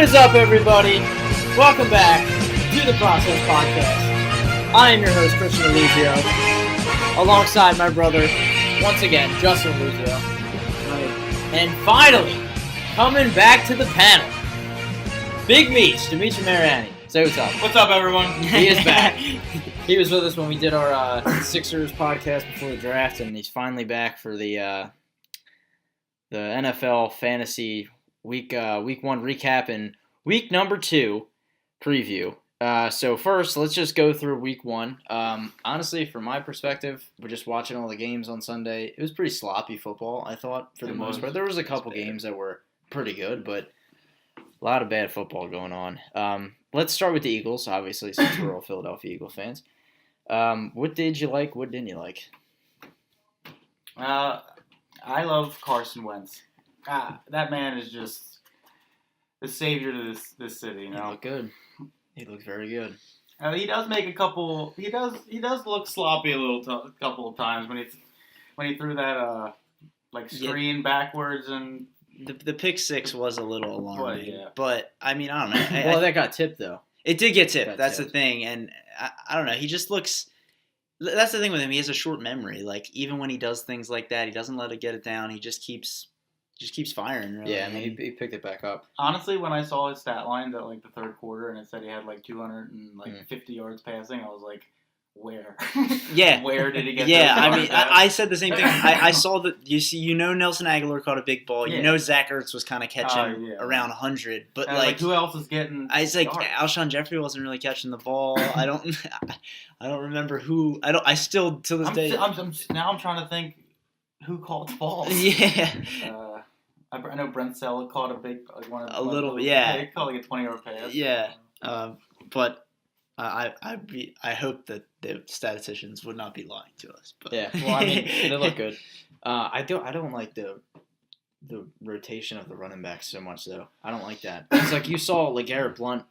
is up, everybody? Welcome back to the Process Podcast. I am your host, Kristian DeLuzio, alongside my brother, once again, Justin DeLuzio. And finally, coming back to the panel, Big Meech, Dimitri Mariani. Say what's up. What's up, everyone? He is back. He was with us when we did our Sixers podcast before the draft, and he's finally back for the NFL fantasy week 1 recap and week number 2 preview. So first, let's just go through week 1. Honestly, from my perspective, we're just watching all the games on Sunday. It was pretty sloppy football, I thought, for the most part. There was a couple games that were pretty good, but a lot of bad football going on. Let's start with the Eagles, obviously, since we're all Philadelphia Eagle fans. What did you like? What didn't you like? I love Carson Wentz. That man is just the savior to this city. You know, He looked good. He looked very good. He does make a couple. He does look sloppy a couple of times when he threw that screen backwards and. The pick six was a little alarming, but I mean, I don't know. Well, that got tipped though. It did get tipped. That's the thing, and I don't know. He just looks. That's the thing with him. He has a short memory. Like even when he does things like that, he doesn't let it get it down. He just keeps firing. Really. Yeah, I mean, he picked it back up. Honestly, when I saw his stat line that the third quarter and it said he had 250 yards passing, I was like, where? Yeah. Where did he get? Yeah, I mean, I said the same thing. I saw that. Nelson Aguilar caught a big ball. Yeah. You know Zach Ertz was kind of catching around 100, but who else is getting? I was Alshon Jeffrey wasn't really catching the ball. I don't remember who. I still to this day. I'm trying to think who caught the ball. Yeah. I know Brent Sella caught a big one. Yeah. He caught a 20-yard pass. Yeah. But. I hope that the statisticians would not be lying to us. But. Yeah, well, I mean, they look good. I don't like the rotation of the running backs so much though. I don't like that. It's like you saw Garrett Blount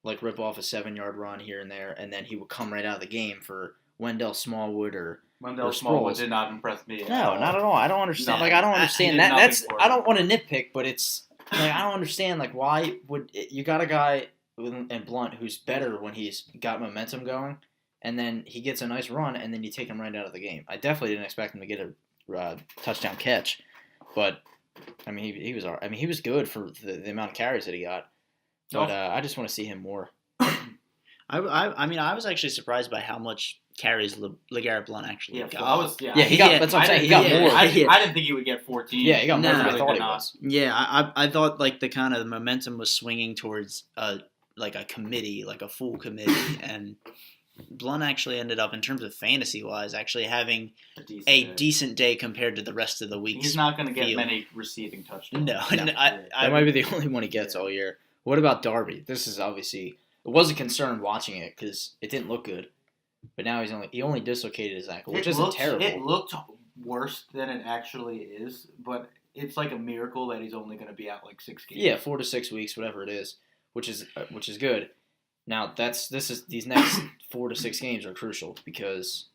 rip off a 7-yard run here and there, and then he would come right out of the game for Wendell Smallwood or Smallwood did not impress me. No, not at all. I don't understand. No, I don't understand that. I don't want to nitpick, but it's I don't understand why would you got a guy and Blunt, who's better when he's got momentum going, and then he gets a nice run, and then you take him right out of the game. I definitely didn't expect him to get a touchdown catch, but I mean he was all right. I mean he was good for the amount of carries that he got, but I just want to see him more. I mean I was actually surprised by how much carries LeGarrette Blount actually got. He got. That's what I'm saying. He got more. I didn't think he would get 14. Yeah, he got more than I thought he was. Yeah, I thought the kind of the momentum was swinging towards a committee, a full committee, and Blount actually ended up, in terms of fantasy-wise, actually having a decent day compared to the rest of the weeks. He's not going to get many receiving touchdowns. No. That might be the only one he gets all year. What about Darby? This is obviously it was a concern watching it because it didn't look good, but now he only dislocated his ankle, which isn't terrible. It looked worse than it actually is, but it's a miracle that he's only going to be out 6 games. Yeah, 4 to 6 weeks, whatever it is. Which is good. Now these next 4 to 6 games are crucial because,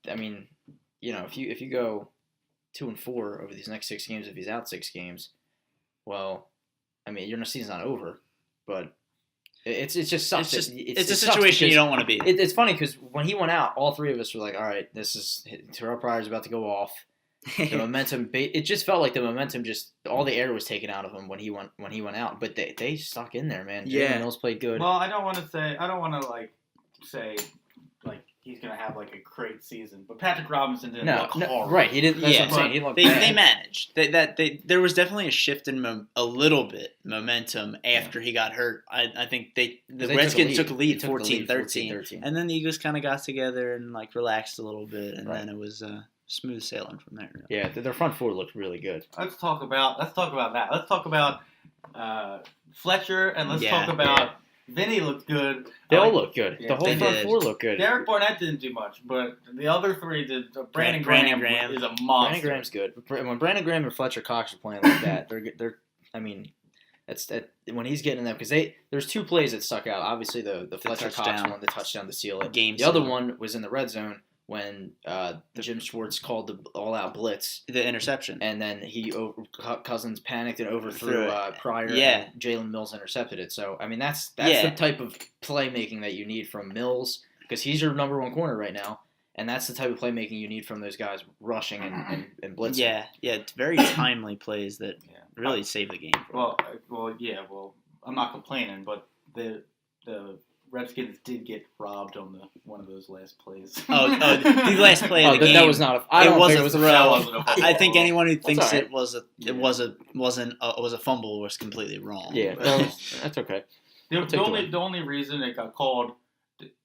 I mean, if you go 2-4 over these next 6 games, if he's out 6 games, well, I mean your season's not over, but it just sucks. It's a situation you don't want to be. It's funny because when he went out, all 3 of us were like, all right, Terrell Pryor's about to go off. The momentum, it just felt like the momentum all the air was taken out of him when he went out. But they stuck in there, man. Yeah. Jalen Mills played good. Well, I don't want to say he's gonna have a great season, but Patrick Robinson didn't look horrible. Right? He didn't. That's what I'm saying. He looked bad. They managed. There was definitely a shift in a little bit momentum after he got hurt. I think the Redskins took a lead 14-13, and then the Eagles kind of got together and relaxed a little bit, and then it was. Smooth sailing from there. Yeah, their front four looked really good. Let's talk about that. Let's talk about Fletcher, and let's talk about Vinny looked good. They all look good. Yeah, the whole front four looked good. Derek Barnett didn't do much, but the other 3 did. Brandon Graham is a monster. Brandon Graham's good. When Brandon Graham and Fletcher Cox are playing like that, they're. I mean, that's when he's getting them because there's 2 plays that stuck out. Obviously, the Fletcher Cox one, the touchdown to seal it. The other one was in the red zone when Jim Schwartz called the all-out blitz, the interception, and then Cousins panicked and overthrew Pryor. Yeah, and Jalen Mills intercepted it. So I mean, that's the type of playmaking that you need from Mills, because he's your number one corner right now, and that's the type of playmaking you need from those guys rushing and blitzing. Yeah, it's very timely plays that really save the game. Well, I'm not complaining, but the Redskins did get robbed on one of those last plays. The last play of the game. That was not. It was a throw. I think anyone who thinks it was a fumble was completely wrong. Yeah, that's okay. The only reason it got called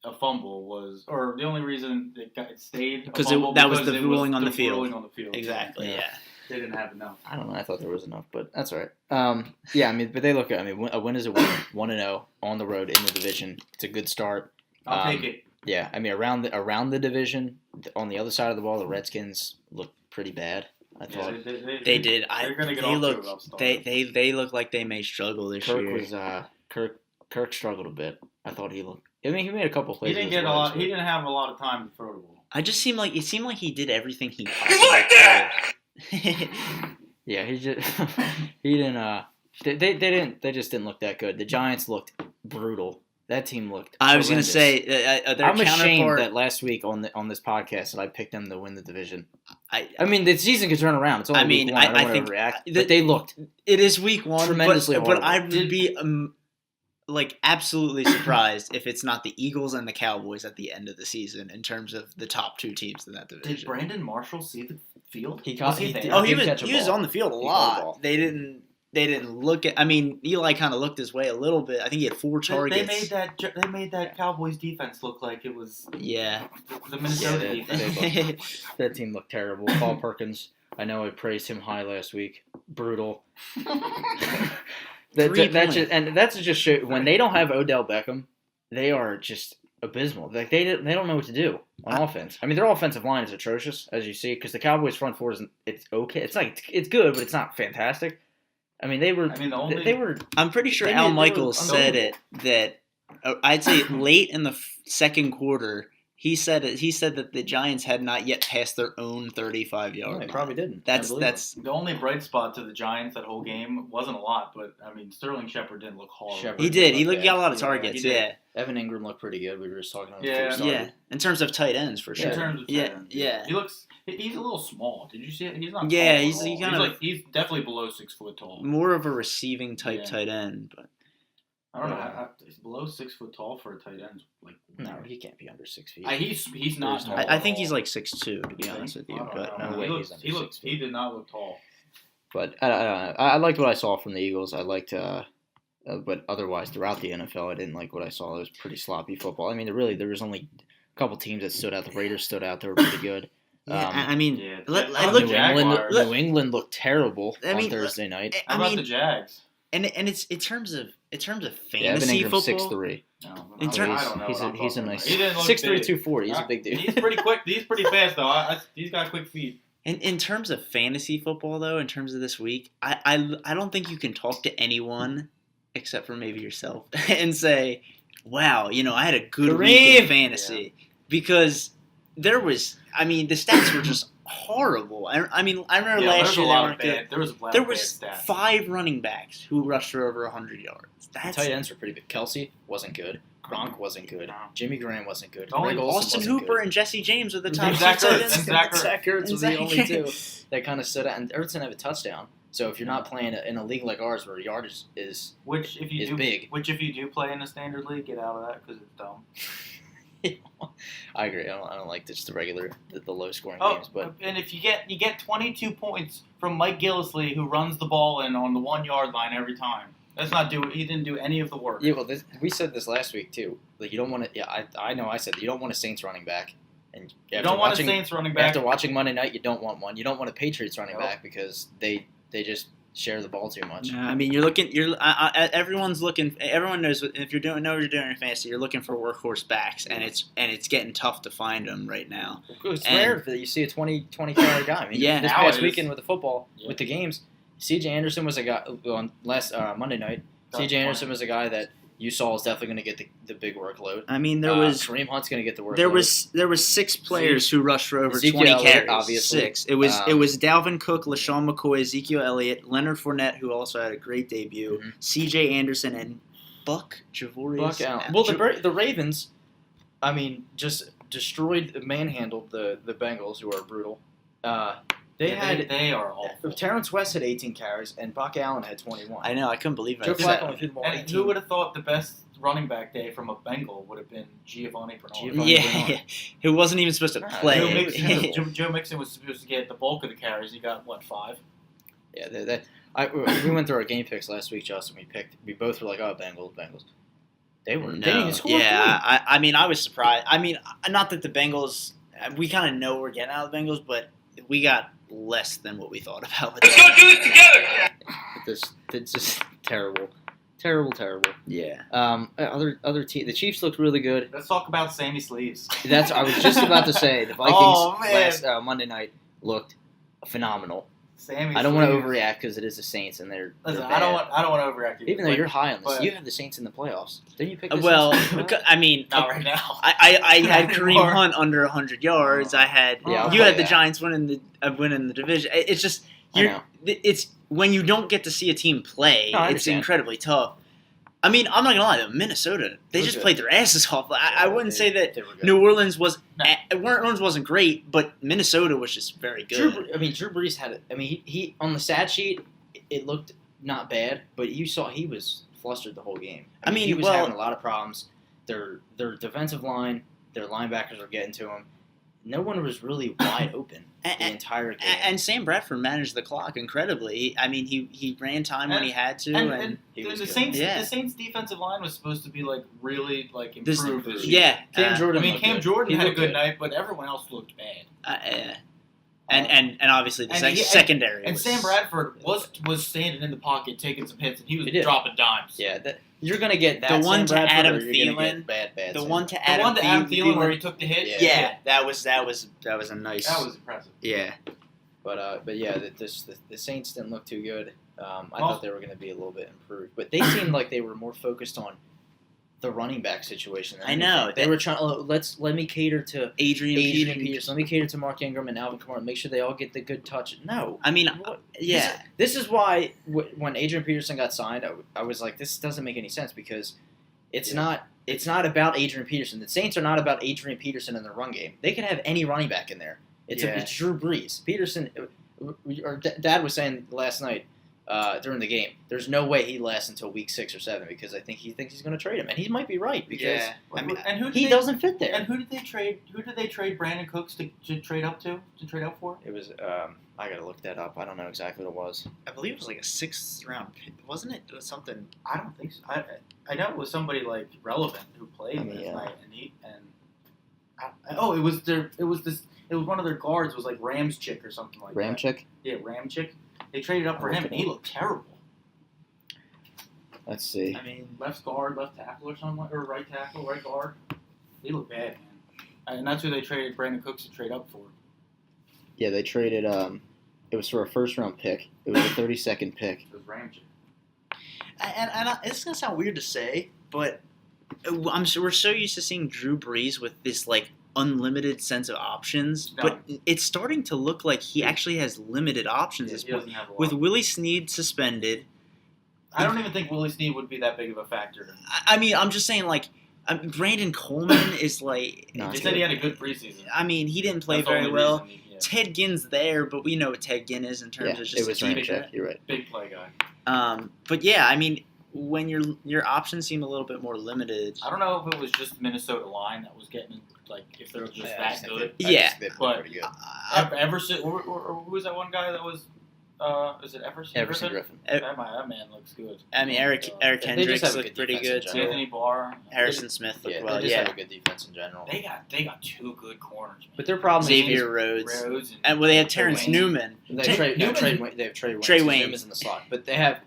a fumble was, or the only reason it stayed because that was the ruling on the field. Ruling on the field. Exactly. Yeah. They didn't have enough. I don't know. I thought there was enough, but that's all right. I mean, but they look good. I mean, a win is a win. 1-0 on the road in the division. It's a good start. I'll take it. Yeah, I mean, around the division, on the other side of the ball, the Redskins looked pretty bad. I thought they did. They're going to get off to a rough start. They look like they may struggle this year. Kirk struggled a bit. I thought he looked. I mean, he made a couple plays. He didn't have a lot of time to throw the ball. It seemed like he did everything he possibly could. Yeah, he didn't. They just didn't look that good. The Giants looked brutal. That team looked. I was going to say, I'm ashamed that last week on this podcast that I picked them to win the division. I mean, the season could turn around. It's only week one. I don't want to overreact, but they looked. It is week one, tremendously horrible. But I would be absolutely surprised if it's not the Eagles and the Cowboys at the end of the season in terms of the top two teams in that division. Did Brandon Marshall see the field? He was on the field a lot. They didn't look at. I mean, Eli kind of looked his way a little bit. I think he had 4 targets. They made that Cowboys defense look like it was the Minnesota defense. That team looked terrible. Paul Perkins. I know I praised him high last week. Brutal. That's just show, when they don't have Odell Beckham, they are just abysmal. Like they don't know what to do on offense. I mean, their offensive line is atrocious, as you see, because the Cowboys' front four it's okay. It's good, but it's not fantastic. I mean, they were. I'm pretty sure Al Michaels said that I'd say late in the second quarter. He said that the Giants had not yet passed their own 35-yard line. They probably didn't. That's the only bright spot to the Giants that whole game. Wasn't a lot, but I mean, Sterling Shepard didn't look horrible. He did. He got a lot of targets. Yeah. Evan Ingram looked pretty good. We were just talking about. Yeah. In terms of tight ends, for sure. Yeah. He's a little small. Did you see it? He's not. Yeah. Tall he's definitely below 6 foot tall. More of a receiving type tight end, but. I don't know. He's below 6 foot tall for a tight end. No, he can't be under 6 feet. He's not tall. I think he's like 6'2", to be honest with you. But no way he's under 6 feet. He did not look tall. But I liked what I saw from the Eagles. I liked, but otherwise throughout the NFL, I didn't like what I saw. It was pretty sloppy football. I mean, there was only a couple teams that stood out. The Raiders stood out. They were pretty good. New England looked terrible on Thursday night. How about the Jags? And it's in terms of fantasy football. 6'3". No, he's a nice 6'3", 240. He's a big dude. He's pretty quick. He's pretty fast though. He's got quick feet. In terms of fantasy football though, in terms of this week, I don't think you can talk to anyone except for maybe yourself and say, "Wow, I had a good week in fantasy," because there was. I mean, the stats were just horrible. I remember last year there was 5 running backs who rushed for over 100 yards. The tight ends were pretty good. Kelsey wasn't good. Gronk wasn't good. No. Jimmy Graham wasn't good. Austin Hooper and Jesse James were the top 2 tight ends. Zach Ertz was the only 2 that kind of stood out. And Ertz didn't have a touchdown. So if you're not playing in a league like ours where yardage is big. Which if you do play in a standard league, get out of that because it's dumb. I agree. I don't like just the low scoring games. But and if you get 22 points from Mike Gillislee, who runs the ball in on the 1 yard line every time. He didn't do any of the work. Yeah, well, we said this last week too. Like you don't want to. Yeah, I know. I said that you don't want a Saints running back. And you don't want a Saints running back. After watching Monday night, you don't want one. You don't want a Patriots running back because they just share the ball too much. I mean, everyone's looking. Everyone knows if you're doing in fantasy, you're looking for workhorse backs, and it's getting tough to find them right now. It's rare that you see a 20 carry guy. I mean, this past weekend with the football, with the games, C.J. Anderson was a guy on last Monday night. C.J. Anderson was a guy that Usal is definitely going to get the big workload. I mean, there was Kareem Hunt's going to get the workload. There was 6 players who rushed for over Ezekiel 20 Elliott, carries. obviously. 6. It was Dalvin Cook, LaShawn McCoy, Ezekiel Elliott, Leonard Fournette, who also had a great debut, C.J. Anderson, and Buck Javorius. Allen. Well, the Ravens, I mean, just manhandled the Bengals, who are brutal. They are awful. Terrence West had 18 carries, and Buck Allen had 21. I know, I couldn't believe it. Joe Flacco only threw the ball 18. And who would have thought the best running back day from a Bengal would have been Giovanni Bernard? Yeah, who wasn't even supposed to play. Joe Mixon was supposed to get the bulk of the carries. He got, 5? Yeah, we went through our game picks last week, Justin. We both were like, oh, Bengals. They didn't even score. Yeah, I mean, I was surprised. I mean, not that the Bengals, we kind of know we're getting out of the Bengals, but we got less than what we thought about. Let's go do this together. It's just terrible. Yeah. Other team, the Chiefs looked really good. Let's talk about Sammy Sleeves. I was just about to say the Vikings last Monday night looked phenomenal. I don't want to overreact because it is the Saints and they're Listen, bad. I don't want to overreact. Even though you're high on this, you have the Saints in the playoffs. Didn't you pick the Saints? I mean, not right now. I had Kareem Hunt under 100 yards. I had you had the Giants winning the division. It's just it's when you don't get to see a team play, it's incredibly tough. I mean, I'm not gonna lie. Minnesota, they just played their asses off. I wouldn't say that New Orleans wasn't great, but Minnesota was just very good. Drew Brees had it. I mean, he on the stat sheet, it looked not bad, but you saw he was flustered the whole game. I mean, he was having a lot of problems. Their defensive line, their linebackers were getting to him. No one was really wide open the entire game. And Sam Bradford managed the clock incredibly. I mean, he ran time when he had to, and he was the good. Saints' defensive line was supposed to be really improved this year. Yeah, Cam Jordan. Cam Jordan had a good night, but everyone else looked bad. And obviously the secondary. And Sam Bradford was standing in the pocket taking some hits, and he was dropping dimes. Yeah, you're gonna get that. The one Sam to Bradford, Adam or you're gonna Thielen. get bad. The one to Adam Thielen where he took the hit. Yeah, that was a nice. That was impressive. Yeah. But yeah, the Saints didn't look too good. I thought they were going to be a little bit improved, but they seemed like they were more focused on the running back situation. I know they were trying. Let me cater to Adrian Peterson. Let me cater to Mark Ingram and Alvin Kamara. Make sure they all get the good touch. No, I mean, This is why when Adrian Peterson got signed, I was like, this doesn't make any sense because it's not. It's not about Adrian Peterson. The Saints are not about Adrian Peterson in the run game. They can have any running back in there. It's Drew Brees. Peterson, or Dad was saying last night during the game, there's no way he lasts until week 6 or 7 because I think he thinks he's going to trate him, and he might be right because he doesn't fit there. And who did they trade? Who did they trade Brandon Cooks to trade up for? It was I got to look that up. I don't know exactly what it was. I believe it was like a 6th round pick, wasn't it? It was something. I don't think so. I know it was somebody relevant who played this night, It was one of their guards was like Ramchick or something like that. Ramchick? Yeah, Ramchick. They traded up for him, and he looked terrible. Let's see. I mean, left guard, left tackle or something, or right tackle, right guard. He looked bad, man. And that's who they traded Brandon Cooks to trade up for. Yeah, they traded. It was for a 1st-round pick. It was a 32nd pick. It was Ramchick. And it's gonna sound weird to say, but we're so used to seeing Drew Brees with this unlimited sense of options, but it's starting to look like he actually has limited options this point. With Willie Snead suspended, I don't even think Willie Snead would be that big of a factor. I mean, I'm just saying, Brandon Coleman is They said he had a good preseason. I mean, he didn't play very well. Ted Ginn's there, but we know what Ted Ginn is in terms of just a team check. You're right. Big play guy. But yeah, I mean, when your options seem a little bit more limited. I don't know if it was just the Minnesota line that was getting if they're just that good. But Everson, or who was that one guy that was? Is it Everson Griffin? That man looks good. I mean, Eric Hendricks looked pretty good too. Anthony Barr, Harrison Smith looked well. They just have a good defense in general. They got 2 good corners, man. But their problem Xavier Rhodes and they had Terrence Newman. They have Trey Wayne. Newman's in the slot, but they have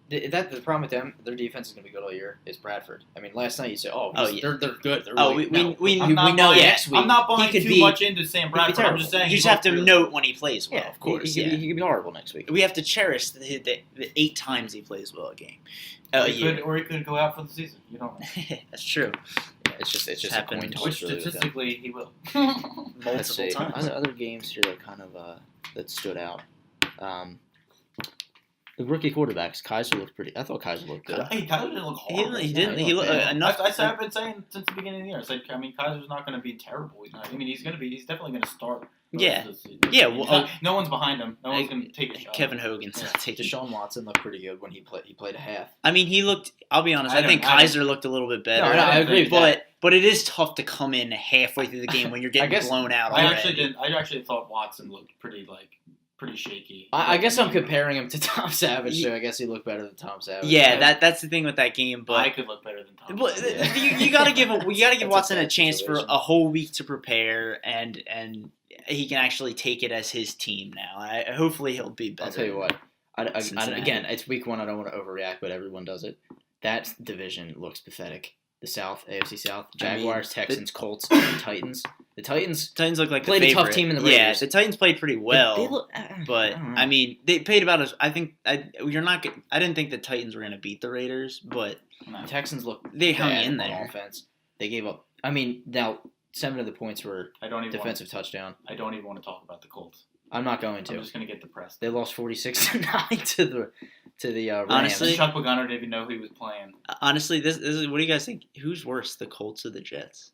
the problem with them, their defense is going to be good all year, is Bradford. I mean, last night you said, they're good. They're really, we know next week. I'm not buying too much into Sam Bradford. I'm just saying. You just have to note when he plays well, of course. He could be horrible next week. We have to cherish the 8 times he plays well a game. Or he could go out for the season. You don't know. That's true. Yeah, it's just a coin toss. Which statistically he will. Multiple times. Other games here that kind of that stood out. The rookie quarterbacks, Kaiser looked pretty. I thought Kaiser looked good. Hey, Kaiser didn't look horrible. He didn't. He looked enough. I've been saying since the beginning of the year. It's like, I mean, Kaiser's not going to be terrible. He's definitely going to start. Yeah. Well, no one's behind him. No one's going to take a shot. Kevin Hogan's taking. Deshaun Watson looked pretty good when he played a half. I mean, he looked. I'll be honest. I think Kaiser looked a little bit better. No, I agree with that. But it is tough to come in halfway through the game when you're getting blown out. I actually thought Watson looked pretty shaky. I guess I'm comparing him to Tom Savage, so I guess he looked better than Tom Savage. Yeah, that's the thing with that game. But I could look better than Tom. But you gotta give Watson a chance for a whole week to prepare, and he can actually take it as his team now. Hopefully he'll be better. I'll tell you what. Again, it's week 1. I don't want to overreact, but everyone does it. That division looks pathetic. The South, AFC South, Jaguars, Texans, Colts, and Titans. The Titans look like played the a tough team in the Raiders. Yeah, the Titans played pretty well. They look, but I mean, they played about as I didn't think the Titans were going to beat the Raiders, but the Texans they hung in there on offense. They gave up. I mean, now 7 of the points were defensive touchdown. I don't even want to talk about the Colts. I'm not going to. I'm just going to get depressed. They lost 46-9 to the Rams. Honestly, Chuck Pagano didn't even know he was playing. Honestly, this is what do you guys think? Who's worse, the Colts or the Jets?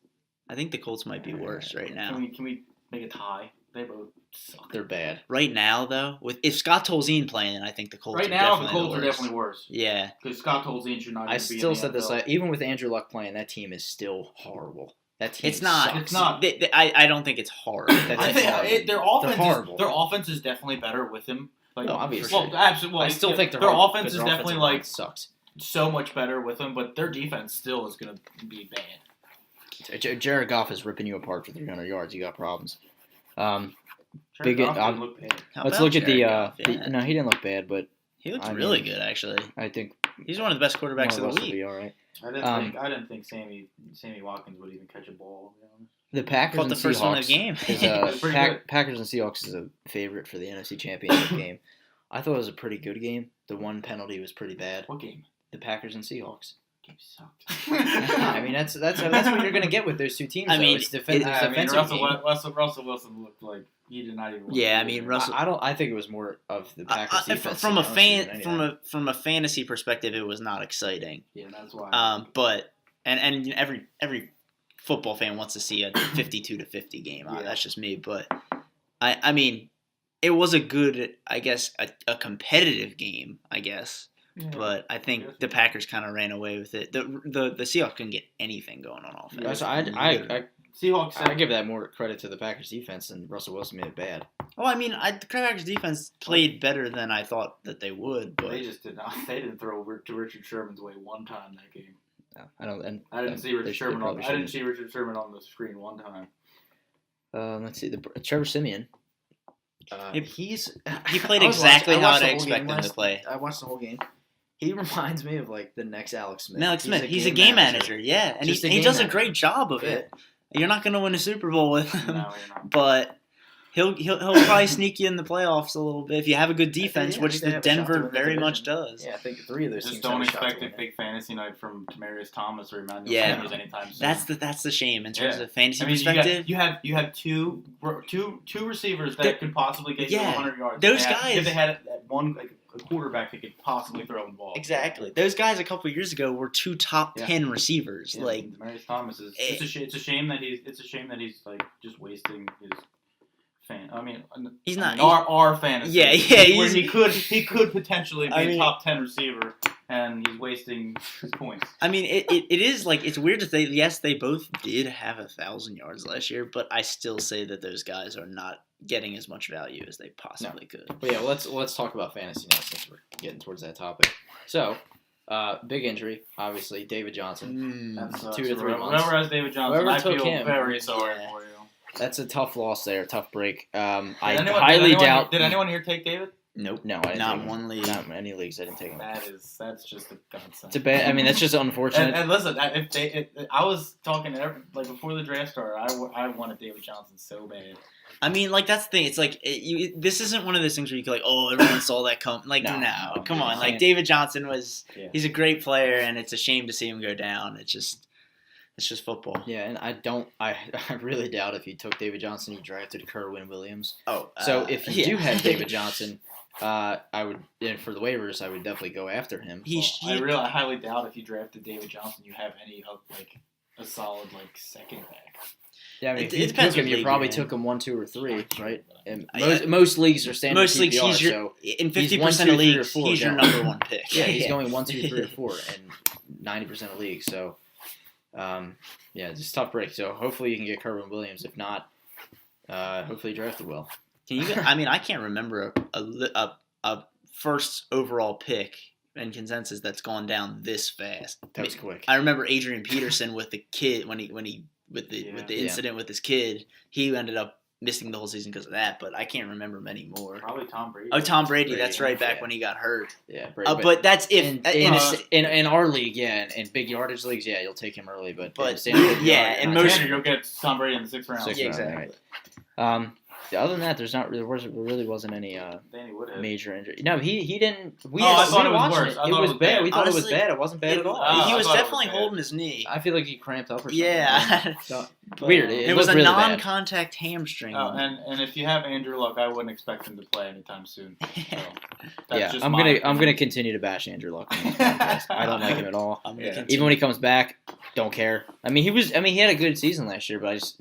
I think the Colts might be worse right now. Can we make a tie? They both suck. They're bad. Right now, though, if Scott Tolzien playing, I think the Colts are definitely worse. Yeah. Because Scott Tolzien should not even be in the NFL. I still said this, even with Andrew Luck playing, that team is still horrible. That team It's not. sucks. It's not. I don't think it's hard. I think their offense is definitely better with him. Like, no, obviously. Well, absolutely. I still think their offense is definitely sucks. So much better with him, but their defense still is going to be bad. Jared Goff is ripping you apart for 300 yards. You got problems. Let's look at No, he didn't look bad, but he looked really good actually. I think he's one of the best quarterbacks of the league. All right. I didn't think Sammy Watkins would even catch a ball. The Packers and the first one of the game. Packers and Seahawks is a favorite for the NFC Championship game. I thought it was a pretty good game. The one penalty was pretty bad. What game? The Packers and Seahawks. Game sucked. I mean, that's what you're going to get with those two teams. It's defensive. Russell Wilson looked like he did not even. Yeah, I mean, Russell. I think it was more of the Packers defense. From a fantasy perspective, it was not exciting. Yeah, that's why. But every football fan wants to see a 52-50 game. Yeah. That's just me, but I mean, it was a good, I guess, a competitive game, I guess. Yeah. But I think the Packers kind of ran away with it. The Seahawks couldn't get anything going on offense. Yeah, I give that more credit to the Packers defense than Russell Wilson made it bad. Well, I mean, the Packers defense played better than I thought that they would. But they just did not. They didn't throw to Richard Sherman's way one time that game. No, I don't. And I didn't see Richard Sherman on. I didn't see Richard Sherman on the screen one time. Let's see. Trevor Siemian. He played exactly how I expect him to play. I watched the whole game. He reminds me of like the next Alex Smith. Alex Smith. He's a game manager. Yeah, and he does a great job of it. You're not going to win a Super Bowl with him, no, you're not. But he'll probably sneak you in the playoffs a little bit if you have a good defense, which the Denver very much does. Yeah, I think 3 of those just teams don't expect a big fantasy night from Demaryius Thomas or Emmanuel Sanders anytime soon. That's the shame in terms of fantasy perspective. You have two receivers that could possibly get you 100 yards. Those guys, if they had one a quarterback that could possibly throw the ball. Exactly. Those guys a couple of years ago were 2 top 10 receivers. Yeah, like Demaryius Thomas is. It's a shame that he's like just wasting his. He's not our fantasy. Yeah. Where he could potentially be a top 10 receiver, and he's wasting his points. I mean, it is like it's weird to say. Yes, they both did have 1,000 yards last year, but I still say that those guys are not getting as much value as they possibly could. But yeah, let's talk about fantasy now since we're getting towards that topic. So, big injury, obviously, David Johnson. That's 2 to 3 months. Whoever has David Johnson, I feel very sorry for you. That's a tough loss there, tough break. I highly doubt. Did anyone here take David? Nope. No, I didn't not take him. one league. Not any leagues. I didn't take him. That's just a godsend. It's a bad. I mean, that's just unfortunate. And listen, I was talking to before the draft started. I wanted David Johnson so bad. I mean, like, that's the thing. It's like, this isn't one of those things where you can, like, oh, everyone saw that come. Like, no, come on. Like, David Johnson he's a great player, and it's a shame to see him go down. It's just football. Yeah, and I really doubt if you took David Johnson, you drafted Kerwin Williams. Oh, so if you do have David Johnson, I would, and for the waivers, I would definitely go after him. I highly doubt if you drafted David Johnson, you have any a solid second back. Yeah, I mean, it if you depends took him, you probably took him 1, 2, or 3, right? And most leagues are standard most leagues, PPR, so in 50% of leagues, he's your number one pick. Yeah, he's going 1, 2, 3, or 4 in 90% of leagues. So, it's a tough break. So hopefully you can get Kerwin Williams. If not, hopefully you drafted well. I can't remember a first overall pick in consensus that's gone down this fast. That was quick. I remember Adrian Peterson with the kid when he with the incident with his kid. He ended up missing the whole season because of that, but I can't remember many more. Probably Tom Brady. Oh, Tom Brady, that's right, back when he got hurt. Yeah, Brady, but that's if in our league, in big yardage leagues, you'll take him early, but in most you'll get Tom Brady in the 6th round. Exactly. Right. Other than that, there really wasn't any major injury. No, he didn't. I thought it was worse. It was bad. We thought it was bad. It wasn't bad at all. He was definitely holding his knee. I feel like he cramped up or something. Yeah. Weird. It was a really non-contact hamstring. Oh, and if you have Andrew Luck, I wouldn't expect him to play anytime soon. So I'm gonna continue to bash Andrew Luck on this podcast. I don't like him at all. Even when he comes back, don't care. He had a good season last year, but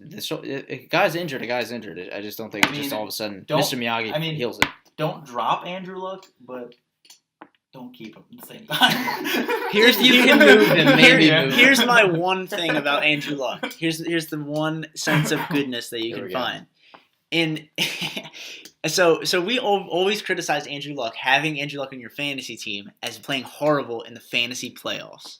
a guy's injured. I just don't think just all of a sudden Mr. Miyagi heals it. Don't drop Andrew Luck, but don't keep him at the same time. You can move him, maybe move him. Here's my one thing about Andrew Luck. Here's the one sense of goodness that you can find. So we always criticize Andrew Luck, having Andrew Luck on your fantasy team, as playing horrible in the fantasy playoffs.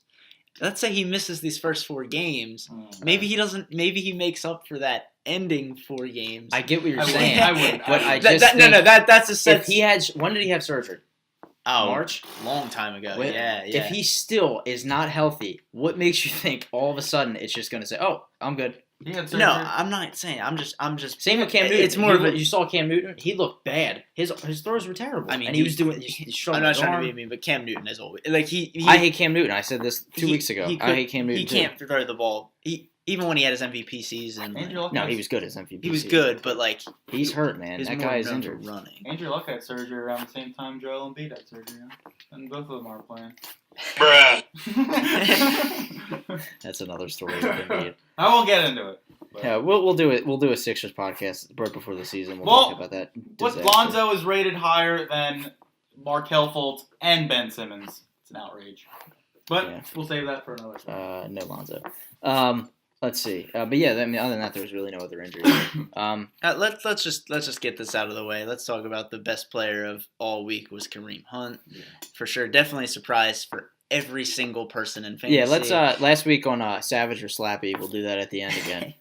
Let's say he misses these first 4 games. Maybe he doesn't. Maybe he makes up for that ending 4 games. I get what you're saying. I wouldn't. But that's a sense. When did he have surgery? Oh, March? Long time ago. Yeah. If he still is not healthy, what makes you think all of a sudden it's just going to say, "Oh, I'm good"? No, I'm not saying. I'm just. Same with Cam Newton. It's more you saw Cam Newton. He looked bad. His throws were terrible. And he was doing. I'm not trying to be mean, but Cam Newton is always he. I hate Cam Newton. I said this 2 weeks ago. I hate Cam Newton. He can't throw the ball. Even when he had his MVP season. No, he was good as MVP. He was good, but he's hurt, man. That guy is injured. Running. Andrew Luck had surgery around the same time Joel Embiid had surgery, and both of them are playing. Bruh. That's another story with Embiid. I won't get into it. But. Yeah, we'll do it. We'll do a Sixers podcast right before the season. We'll talk about that. Lonzo is rated higher than Markelle Fultz and Ben Simmons. It's an outrage. But we'll save that for another time. No Lonzo. Let's see. But yeah, other than that, there was really no other injuries. Let's just get this out of the way. Let's talk about the best player of all week was Kareem Hunt. Yeah. For sure. Definitely a surprise for every single person in fantasy. Yeah, let's last week on Savage or Slappy, we'll do that at the end again.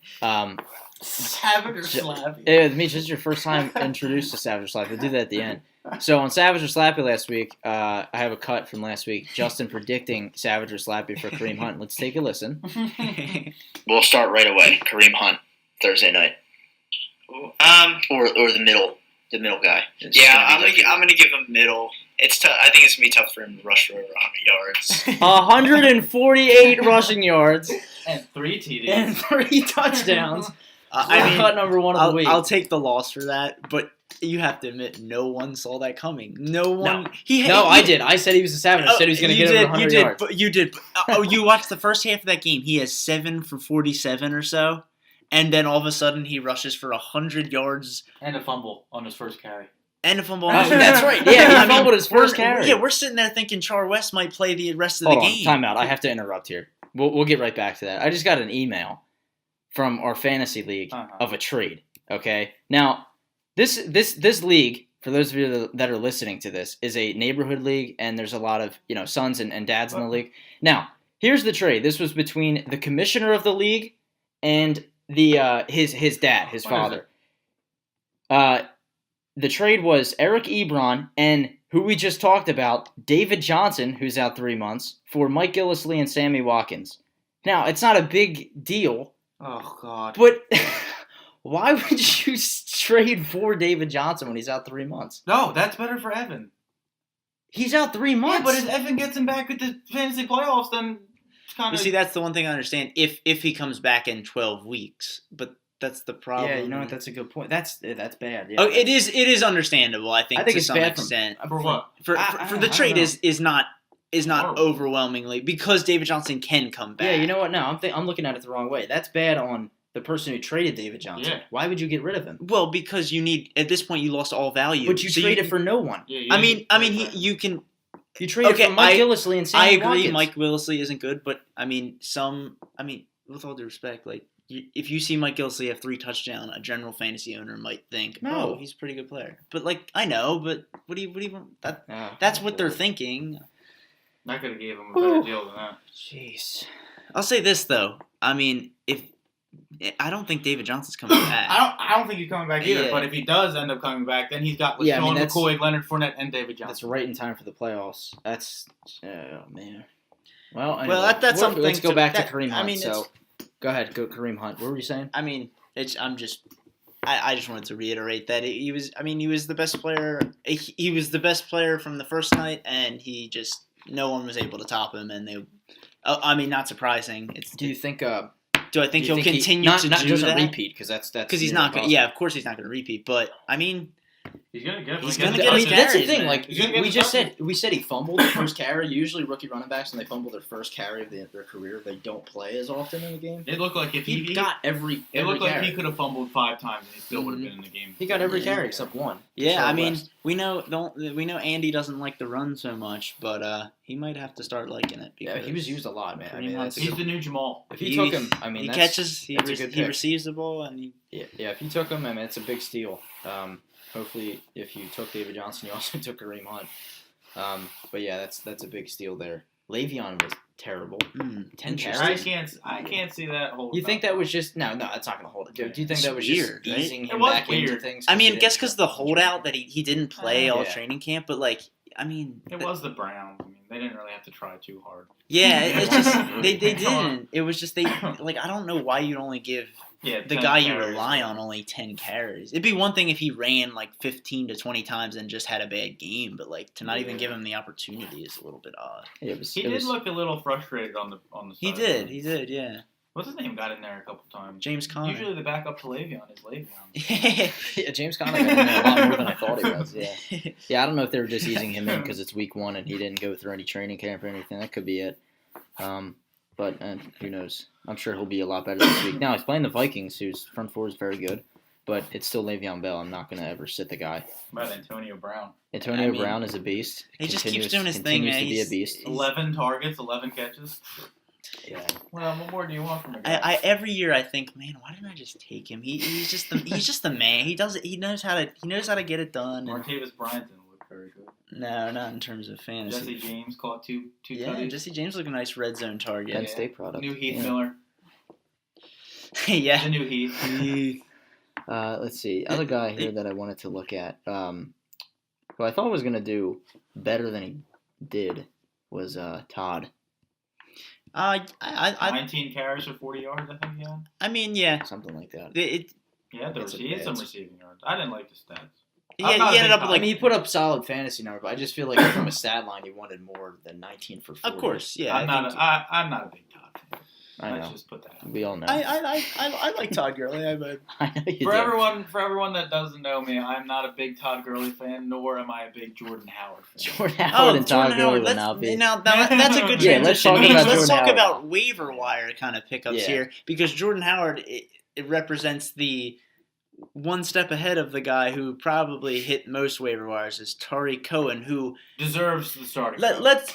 Savage or Slappy? Yeah, Meech, this is your first time introduced to Savage or Slappy. We'll do that at the end. So on Savage or Slappy last week, I have a cut from last week. Justin predicting Savage or Slappy for Kareem Hunt. Let's take a listen. We'll start right away. Kareem Hunt, Thursday night. Or the middle guy. I'm gonna give him middle. It's tough. I think it's gonna be tough for him to rush for over 100 yards. 148 rushing yards and 3 TDs and 3 touchdowns. Cut number 1 of the week. I'll take the loss for that, but you have to admit, no one saw that coming. No one. I did. I said he was a savage. I said he was going to get over 100 yards. You did. You watched the first half of that game. He has 7 for 47 or so, and then all of a sudden he rushes for 100 yards and a fumble on his first carry. That's right. Yeah, he fumbled his first carry. Yeah, we're sitting there thinking Char West might play the rest of the game. Time out. I have to interrupt here. We'll get right back to that. I just got an email from our fantasy league of a trade. Okay, now this league, for those of you that are listening to this, is a neighborhood league, and there's a lot of sons and dads in the league. Now, here's the trade. This was between the commissioner of the league and his dad, his father. the trade was Eric Ebron and who we just talked about, David Johnson, who's out 3 months, for Mike Gillislee and Sammy Watkins. Now, it's not a big deal. Oh, God. But why would you trade for David Johnson when he's out 3 months? No, that's better for Evan. He's out 3 months. Yeah, but if Evan gets him back at the fantasy playoffs, then it's kind of... You see, that's the one thing I understand. If he comes back in 12 weeks, but that's the problem. Yeah, you know what? That's a good point. That's bad. Yeah, oh, it is understandable. I think to it's some bad extent. For what? For the trade is not overwhelmingly because David Johnson can come back. Yeah, you know what? No, I'm looking at it the wrong way. That's bad on the person who traded David Johnson. Yeah. Why would you get rid of him? Well, because at this point you lost all value. But you traded for no one. Yeah, you can. You traded for Mike Gillislee and Sammy Watkins. I agree, Mike Gillislee isn't good, but with all due respect, like if you see Mike Gillislee have 3 touchdowns, a general fantasy owner might think, no, he's a pretty good player. But like I know, but what do you want? That's what they're thinking. I could have gave him a better deal than that. Jeez. I'll say this though. I mean, I don't think David Johnson's coming back. I don't think he's coming back either. Yeah. But if he does end up coming back, then he's got LaShawn McCoy, Leonard Fournette, and David Johnson. That's right in time for the playoffs. That's man. Well, anyway, that's something. Let's go back to Kareem Hunt. I mean, go ahead, go Kareem Hunt. What were you saying? I mean, I just wanted to reiterate that he was the best player. He was the best player from the first night, and no one was able to top him. And not surprising. Do you think? Do I think he'll continue to not do just that? a repeat because that's because he's not going. Yeah, of course he's not going to repeat. But I mean, he's going to get. He's going to get. I mean, his that's the carries, thing. man. Like we said he fumbled the first carry. Usually, rookie running backs when they fumble their first carry of their career, they don't play as often in the game. It looked like if he got every. It looked carry. like he could have fumbled 5 times and he still would have been in the game. He got every carry except one. Yeah, I mean, we know Andy doesn't like the run so much, but he might have to start liking it. Yeah, he was used a lot, man. He's the new Jamal. If he took him, I mean, he catches, he he receives the ball, and he. Yeah. If you took him, I mean, it's a big steal. Hopefully, if you took David Johnson, you also took Kareem Hunt. But yeah, that's a big steal there. Le'Veon was terrible. 10 carries. I can't see that hold. You think that was just no? It's not going to hold it. Do you think that was weird, just easing right? him back into things? I mean, guess because the holdout that he didn't play all training camp, but like, I mean, it was the Browns. I mean, they didn't really have to try too hard. Yeah, it's just they didn't. It was just I don't know why you'd only give the guy you rely on only 10 carries. It'd be one thing if he ran like 15 to 20 times and just had a bad game, but like to not even give him the opportunity is a little bit odd. He did look a little frustrated on the side. He did, yeah. What's his name got in there a couple times? James Conner. Usually the backup to Le'Veon is Le'Veon. Yeah, James Conner got in there a lot more than I thought he was. Yeah, yeah. I don't know if they were just easing him in because it's week 1 and he didn't go through any training camp or anything. That could be it. But who knows? I'm sure he'll be a lot better this week. Now he's playing the Vikings, whose front 4 is very good, but it's still Le'Veon Bell. I'm not going to ever sit the guy. What about Antonio Brown? Brown is a beast. He just keeps doing his thing, man. Continues to be a beast. 11 targets, 11 catches. Yeah. Well, what more do you want from a guy? Every year I think, man, why didn't I just take him? He's just the man. He does it. He knows how to get it done. Martavis Bryant didn't look very good. No, not in terms of fantasy. Jesse James caught two Yeah, tutties. Jesse James looked a nice red zone target. Penn State product. New Heath Miller. Yeah. The new Heath. Let's see. Other guy here that I wanted to look at, who I thought was going to do better than he did, was Todd. 19 carries for 40 yards, I think, yeah. I mean, yeah. Something like that. He had some receiving yards. I didn't like the stats. Yeah, he ended up with I mean, he put up solid fantasy number, but I just feel like from a stat line, he wanted more than 19 for 40. Of course, yeah. I'm not a big Todd fan. I know. Let's just put that out. We all know. I like Todd Gurley. I know you For do. everyone that doesn't know me, I'm not a big Todd Gurley fan, nor am I a big Jordan Howard fan. Jordan Howard and Todd Gurley would now be. Now that's a good transition. Yeah, let's talk about Let's Jordan talk Howard. about waiver wire kind of pickups here, because Jordan Howard it represents the one step ahead of the guy who probably hit most waiver wires is Tariq Cohen, who deserves the starting. Let's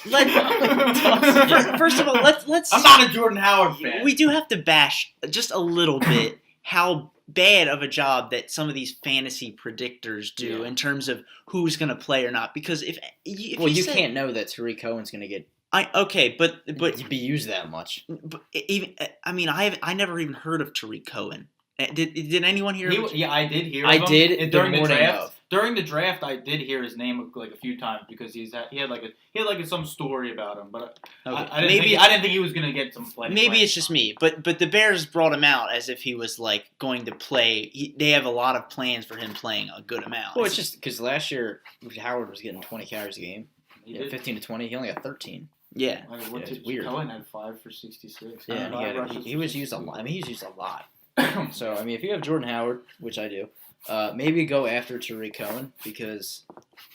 first of all let's. I'm not a Jordan Howard fan. We do have to bash just a little bit how bad of a job that some of these fantasy predictors do in terms of who's going to play or not. Because if you can't know that Tariq Cohen's going to get. But be used that much. But even I mean I never even heard of Tariq Cohen. Did anyone hear? Yeah, I did hear. I of him did during the the morning draft. of. during the draft, I did hear his name like a few times because he had some story about him, but I didn't think he was gonna get some play. Maybe it's just me, but the Bears brought him out as if he was like going to play. They have a lot of plans for him playing a good amount. Well, it's just because last year Howard was getting 20 carries a game, 15 to 20. He only got 13. Yeah, it's weird. Cohen had 5 for 66. Yeah, and he was used a lot. I mean, he's used a lot. So I mean, if you have Jordan Howard, which I do. Maybe go after Tariq Cohen because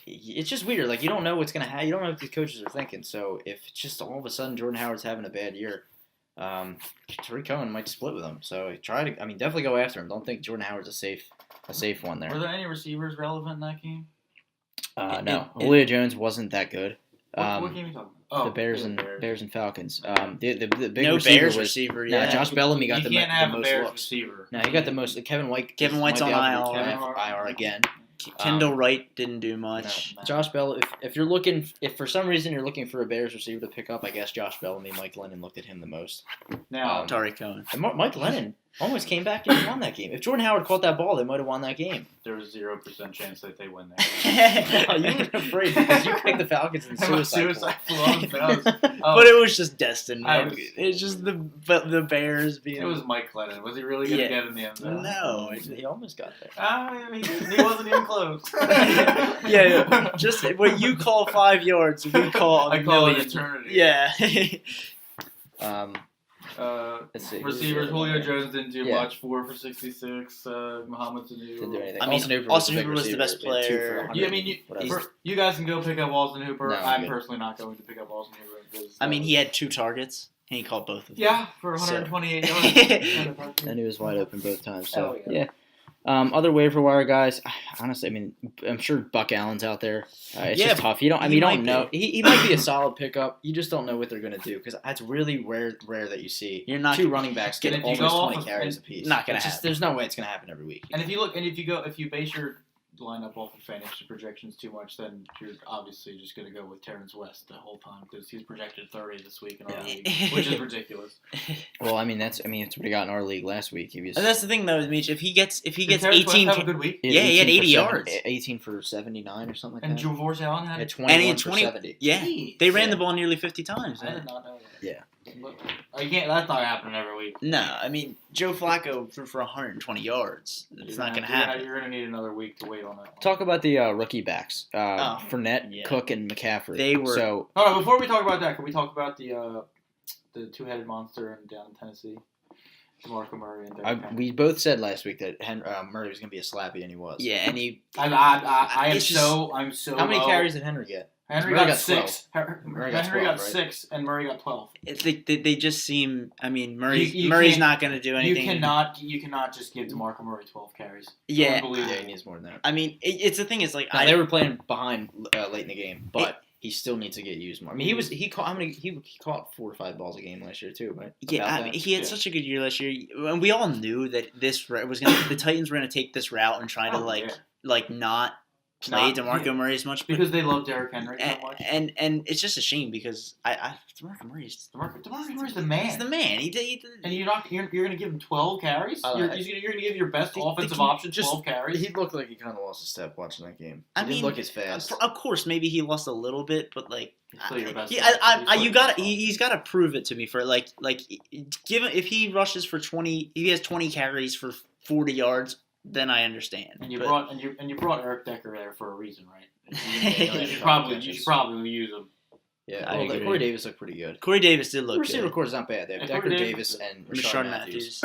it's just weird. Like you don't know what's gonna happen. You don't know what these coaches are thinking. So if it's just all of a sudden Jordan Howard's having a bad year, Tariq Cohen might split with him. So definitely go after him. Don't think Jordan Howard's a safe one there. Were there any receivers relevant in that game? No, Julio Jones wasn't that good. What game are you talking about? Oh, the Bears and Falcons. The big no receiver Bears was, receiver. Yeah, Yeah, Josh Bellamy got the most Bears looks. receiver. No, he got the most. Kevin White's on IR again. Kendall Wright didn't do much. No. Josh Bellamy. If for some reason you're looking for a Bears receiver to pick up, I guess Josh Bellamy, Mike Lennon looked at him the most. Now, Tariq Cohen. And Mike Lennon almost came back and won that game. If Jordan Howard caught that ball, they might have won that game. There was 0% chance that they win that. You were afraid because you picked the Falcons in suicide pool. But it was just destined. It's just the Bears being. It was Mike Lennon. Was he really going to get in the end zone? No, he almost got there. He wasn't even close. Yeah, just what you call 5 yards, we call I call it eternity. Yeah. Let's see. Receivers, Julio Jones didn't do much. 4 for 66. Muhammad Sanu. Didn't do anything. Austin Hooper was the best player. You guys can go pick up Austin Hooper. I'm personally not going to pick up Austin Hooper. He had 2 targets and he caught both of them. Yeah, for 128 yards. And he was wide open both times. So yeah. Other waiver wire guys, honestly, I'm sure Buck Allen's out there. It's just tough. You don't know. He might be a solid pickup. You just don't know what they're going to do because that's really rare that you see. You're not 2 running backs getting almost 20 carries apiece. Not going to happen. There's no way it's going to happen every week. And if you base your lineup off of fantasy projections too much, then you're obviously just going to go with Terrence West the whole time because he's projected 30 this week in our league, which is ridiculous. Well, that's what he got in our league last week. And that's the thing though, Meech. If he gets Did 18, have a good week. Yeah, he had 80 yards, 18 for 79 or something like and that. And Javorius Allen had 21 for 70. Yeah, they ran the ball nearly 50 times. I did not know that. Yeah. That's not happening every week. No, Joe Flacco threw for 120 yards. It's not going to happen. You're going to need another week to wait on that one. Talk about the rookie backs, Fournette, Cook, and McCaffrey. They were. So, hold on, before we talk about that, can we talk about the two-headed monster down in Tennessee? DeMarco Murray and Derrick Henry. We both said last week that Murray was going to be a slappy, and he was. Yeah, and he. I'm so. How many carries did Henry get? Henry got 6. Henry got 12, Henry got right? 6, and Murray got 12. It's like they just seem. Murray's not going to do anything. You cannot just give DeMarco Murray 12 carries. Yeah, he needs more than that. It's the thing. It's like they were playing behind late in the game, but he still needs to get used more. He caught 4 or 5 balls a game last year too, right? Yeah, he had such a good year last year, and we all knew that the Titans were going to take this route and try to not play DeMarco Murray as much because they love Derrick Henry so much. And it's just a shame because DeMarco Murray's the man. He's the man. And you're going to give him 12 carries. You're going to give your best offensive option 12 carries. He looked like he kind of lost a step watching that game. He didn't look as fast. Of course, maybe he lost a little bit, but he's got to prove it to me for given if he rushes for 20, he has 20 carries for 40 yards. Then I understand. And you brought Eric Decker there for a reason, right? You should probably use him. Yeah, Corey Davis looked pretty good. Corey Davis did look good. Receiver core is not bad. They have Decker Davis and Rashard Matthews.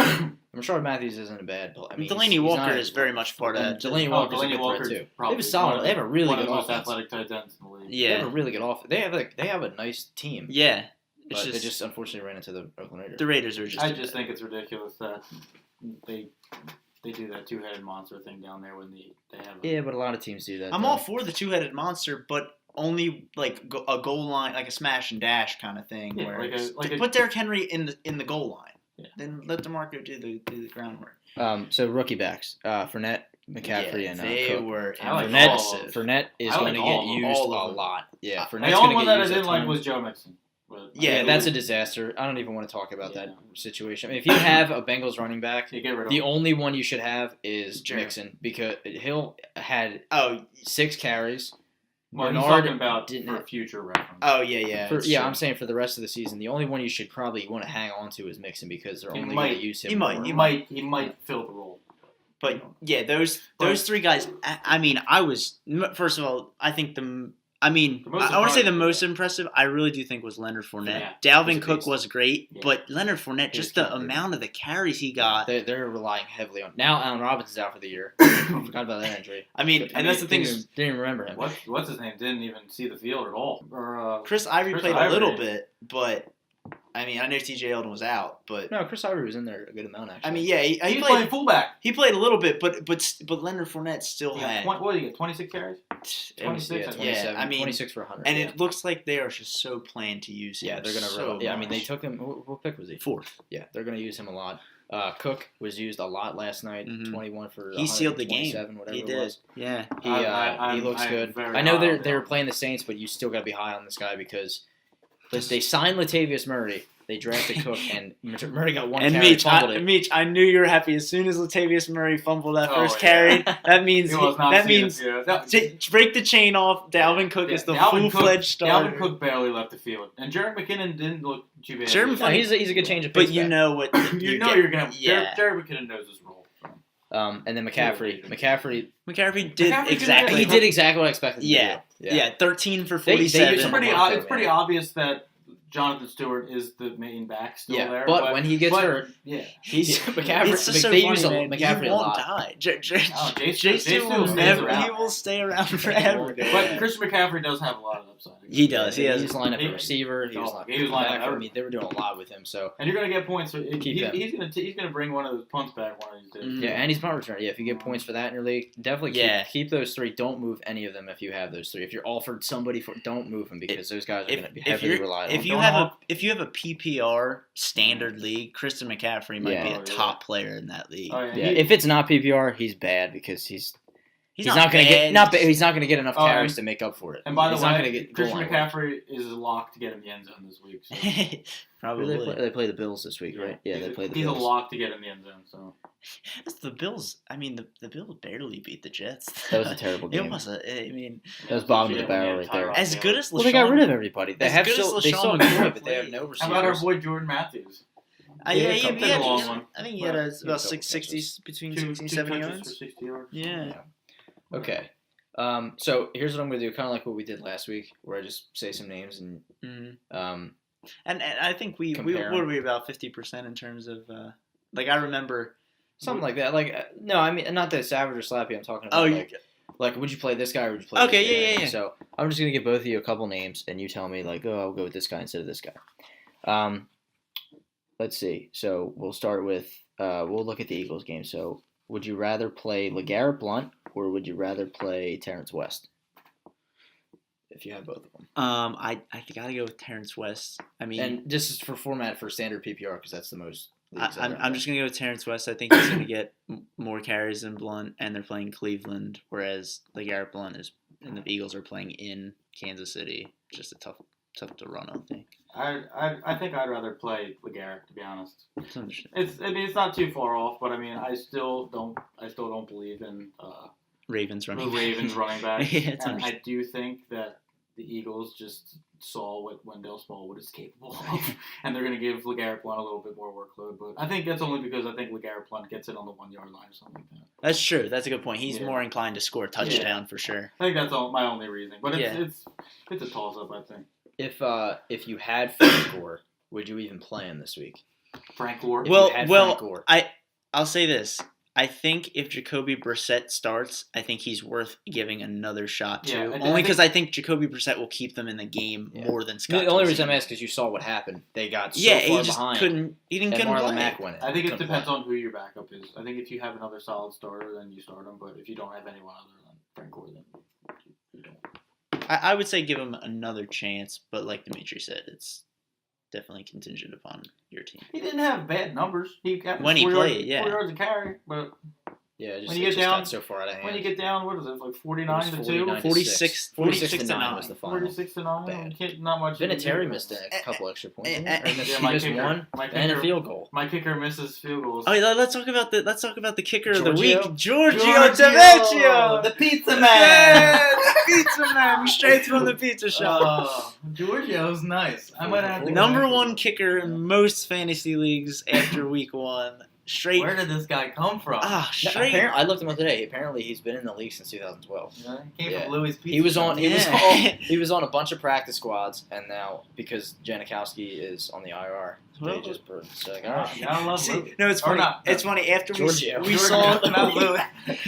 Rashard Matthews isn't a bad. Delaney Walker is very much part of that. Delaney Walker's a good threat too. They have solid. They have a really good offense. Athletic tight ends in the league. Yeah, they have a really good offense. They have a nice team. Yeah, but they just unfortunately ran into the Oakland Raiders. The Raiders are just. I just think it's ridiculous that they do that two-headed monster thing down there when they have. Yeah, but a lot of teams do that. I'm all for the two-headed monster, but only a goal line, like a smash and dash kind of thing. Yeah, where put Derrick Henry in the goal line. Yeah. Then let DeMarco do the groundwork. So rookie backs, Fournette, McCaffrey, and Cook. Fournette is going to get used a lot. Yeah, the only one that I didn't like was Joe Mixon. But Yeah, that's a disaster. I don't even want to talk about that situation. I mean, if you have a Bengals running back, the only one you should have is Mixon because Hill had 6 carries. Well, he's talking about for future reference. Oh, yeah. I'm saying for the rest of the season, the only one you should probably want to hang on to is Mixon because they're only going to use him. He might fill the role. But yeah, those 3 guys. I mean, first of all, I think I want to say the most impressive. I really do think was Leonard Fournette. Yeah, Dalvin Cook was great, but Leonard Fournette, just the amount of the carries he got. They're relying heavily on. Now Allen Robinson's out for the year. Forgot about that injury. And that's the thing. Didn't even remember him. What's his name? Didn't even see the field at all. Chris Ivory played a little bit, but. I know T.J. Yeldon was out, but no, Chris Ivory was in there a good amount actually. He played fullback. He played a little bit, but Leonard Fournette still had. What did he get? 26 carries. 26. 26 for 100. And it looks like they are just so planned to use him. Yeah, they're gonna. They took him. What pick was he? 4th. Yeah, they're gonna use him a lot. Cook was used a lot last night. 21 for. He sealed the game. Whatever he did. It was. Yeah. He looks good. I know they're playing the Saints, but you still got to be high on this guy because they signed Latavius Murray. They drafted Cook, and Murray got one carry and fumbled it. Meech, I knew you were happy as soon as Latavius Murray fumbled that first carry. That means break the chain off. Dalvin Cook is the full-fledged starter. Dalvin Cook barely left the field, and Jerick McKinnon didn't look too bad. He's a good change of pace. But you know what? you're gonna. Yeah. Jerick McKinnon knows his role. And then McCaffrey did exactly. He did exactly what I expected. Yeah. 13 for 47. It's pretty obvious that Jonathan Stewart is the main back still there. But when he gets hurt, he's McCaffrey. It's just so they funny, use man. McCaffrey he won't die. Jason will never. He will stay around forever. But Christian McCaffrey does have a lot of upside. He does. He's lined up a receiver. He was lined up. They were doing a lot with him. So and you're gonna get points. He's gonna bring one of those punts back one of these days. Yeah, and he's punt returner. Yeah, if you get points for that in your league, definitely keep those 3. Don't move any of them if you have those 3. If you're offered somebody don't move them because those guys are gonna be heavily relied on. If you have a PPR standard league, Christian McCaffrey might be a top player in that league. If it's not PPR, he's bad because he's not going to get enough carries to make up for it. And by the way, Christian McCaffrey is locked to get in the end zone this week. So. Probably they play the Bills this week, right? Yeah, they play the Bills. He's a lock to get in the end zone. So that's the Bills. The Bills barely beat the Jets. That was a terrible game. It was. That was bottom of the barrel right there. As good as they got rid of everybody. They still McCoy, but they have no receivers. How about our boy Jordan Matthews? I think he had about 60 between 60 and 70 yards. 60 yards. Yeah. Okay. So here's what I'm going to do, kind of like what we did last week, where I just say some names and and I think we were about 50% in terms of I remember something like that. No, I mean not that savage or slappy. I'm talking about like would you play this guy or would you play this guy? Yeah. So I'm just going to give both of you a couple names, and you tell me I'll go with this guy instead of this guy. Let's see. So we'll start with we'll look at the Eagles game. So would you rather play LeGarrette Blount or would you rather play Terrence West? If you have both of them. I gotta go with Terrence West. And this is for format for standard PPR because that's the most. I'm just gonna go with Terrence West. I think he's gonna get more carries than Blount, and they're playing Cleveland, whereas LeGarrette Blount and the Eagles are playing in Kansas City. Just a tough to run, I think. I think I'd rather play LeGarrette, to be honest. It's not too far off, but I still don't believe in Ravens running back. Yeah, and I do think that the Eagles just saw what Wendell Smallwood is capable of, and they're going to give LeGarrette Blount a little bit more workload. But I think that's only because I think LeGarrette Blount gets it on the 1 yard line or something like that. That's true. That's a good point. He's more inclined to score a touchdown for sure. I think that's my only reason. But it's a toss up, I think. If you had Frank Gore, would you even play him this week? Frank Gore? Frank Gore. I'll say this. I think if Jacoby Brissett starts, I think he's worth giving another shot to. Only because I think Jacoby Brissett will keep them in the game more than Scott. The only reason I'm asking is you saw what happened. They got so far behind. He didn't Marlon Mack went in. I think it depends on who your backup is. I think if you have another solid starter, then you start him. But if you don't have anyone other than Frank Gore, then you don't. I would say give him another chance, but like Dimitri said, it's definitely contingent upon your team. He didn't have bad numbers. He got when he played, 4 yards a carry, but Yeah, when you get down got so far out of hand. When you get down, what is it, like 49 to 2? 46 to 9 was the final. 46 to 9. Not much. Vinatieri missed a couple extra points. He missed one and a field goal. My kicker misses field goals. Oh, let's talk about the kicker of the week, Giorgio DeLuzio, the pizza man. Yeah, the pizza man, straight from the pizza shop. Giorgio's nice. I might have to number one kicker in most fantasy leagues after week 1. Straight. Where did this guy come from? Straight. I looked him up today. Apparently, he's been in the league since 2012. Yeah, he came from Louis Pizza. He was on. He was on a bunch of practice squads, and now because Janikowski is on the IR, they just burned. So like, all right. I love Louis. No, it's funny. It's funny after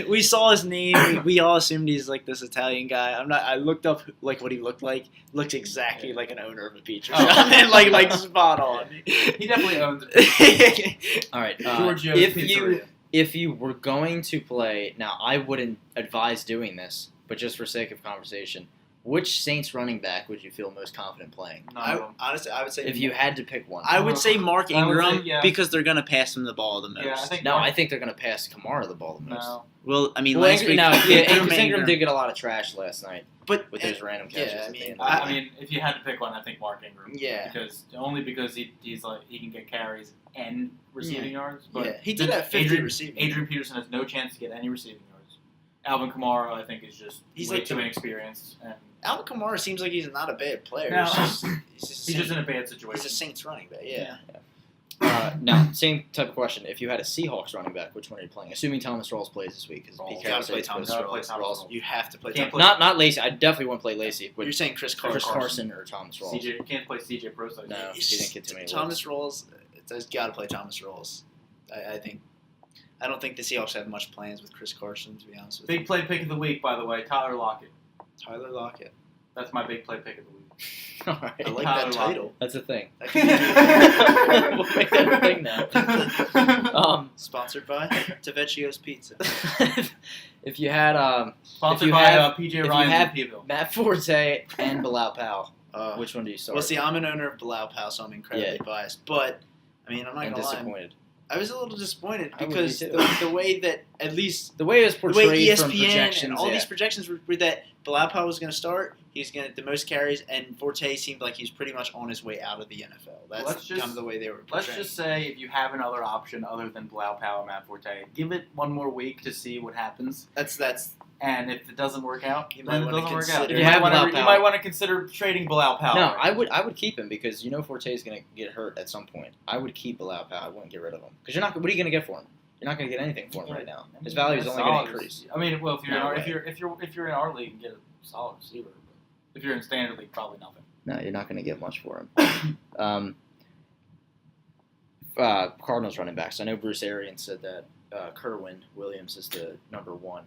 we saw his name. We all assumed he's like this Italian guy. I looked up like what he looked like. Looked exactly like an owner of a pizza shop. And like spot on. He definitely owns it. All right. Giorgio's if you were going to play, now I wouldn't advise doing this, but just for sake of conversation, which Saints running back would you feel most confident playing? Honestly, I would say if you had to pick one, I would say Mark Ingram because they're gonna pass him the ball the most. Yeah, I think they're gonna pass Kamara the ball the most. No. Well, I mean, last week, Ingram did get a lot of trash last night, but with those random catches. I mean, if you had to pick one, I think Mark Ingram. Yeah, because he's like he can get carries and receiving yards. But he did have 50 receiving. Adrian Peterson has no chance to get any receiving yards. Alvin Kamara, I think, is just way too inexperienced. And Alvin Kamara seems like he's not a bad player. No. He's just in a bad situation. He's a Saints running back. Yeah. Now, same type of question. If you had a Seahawks running back, which one are you playing? Assuming Thomas Rawls plays this week. You got to play Thomas Rawls. You have to play Thomas Rawls. Not Lacey. I definitely wouldn't play Lacey. You're saying Chris Carson or Thomas Rawls. You can't play CJ Prost. No, he didn't get too many Thomas Rawls, it's got to play Thomas Rawls. I don't think the Seahawks have much plans with Chris Carson, to be honest with you. Big play pick of the week, by the way, Tyler Lockett. Tyler Lockett. That's my big play pick of the week. All right. I like that title. That's a thing. We'll make that a thing now. Sponsored by Tavecchio's Pizza. If you had sponsored by PJ Ryan and Peeville. Matt Forte and Bilal Powell, which one do you start? Well, see, I'm an owner of Bilal Powell, so I'm incredibly biased. But I mean, I'm not gonna lie. Disappointed. I was a little disappointed because the way that at least the way it was portrayed, the way ESPN from projections, and all these projections were that Bilal Powell was going to start. He's going to get the most carries, and Forte seemed like he's pretty much on his way out of the NFL. That's kind of the way they were portraying. Let's just say if you have another option other than Bilal Powell and Matt Forte, give it one more week to see what happens. And if it doesn't work out, then it doesn't work out. You might want to consider trading Bilal Powell. No, I would keep him because Forte is going to get hurt at some point. I would keep Bilal Powell. I wouldn't get rid of him because what are you going to get for him? You're not going to get anything for him right now. His value is only going to increase. I mean, well, if you're in our league, you get a solid receiver. But if you're in standard league, probably nothing. No, you're not going to get much for him. Cardinals running backs. I know Bruce Arians said that Kerwin Williams is the number one.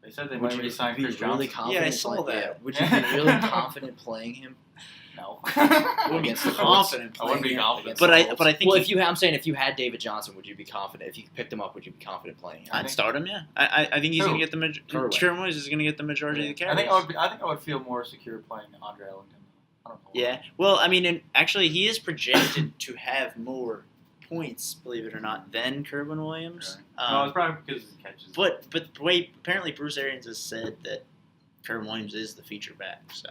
They said they might re-sign Chris Johnson. Yeah, I saw that. Yeah. Would you be really confident playing him? No. I wouldn't be confident. I wouldn't be confident. But I think. Well, I'm saying if you had David Johnson, would you be confident? If you picked him up, would you be confident playing him? I'd start him. Yeah. I think he's going to get the majority. Kerwin is going to get the majority of the carries. I think I would feel more secure playing Andre Ellington. I don't know. Yeah. Well, I mean, actually, he is projected to have more points, believe it or not, than Kerwin Williams. Really? No, it's probably because of his catches. But the way apparently Bruce Arians has said that Kerwin Williams is the feature back. So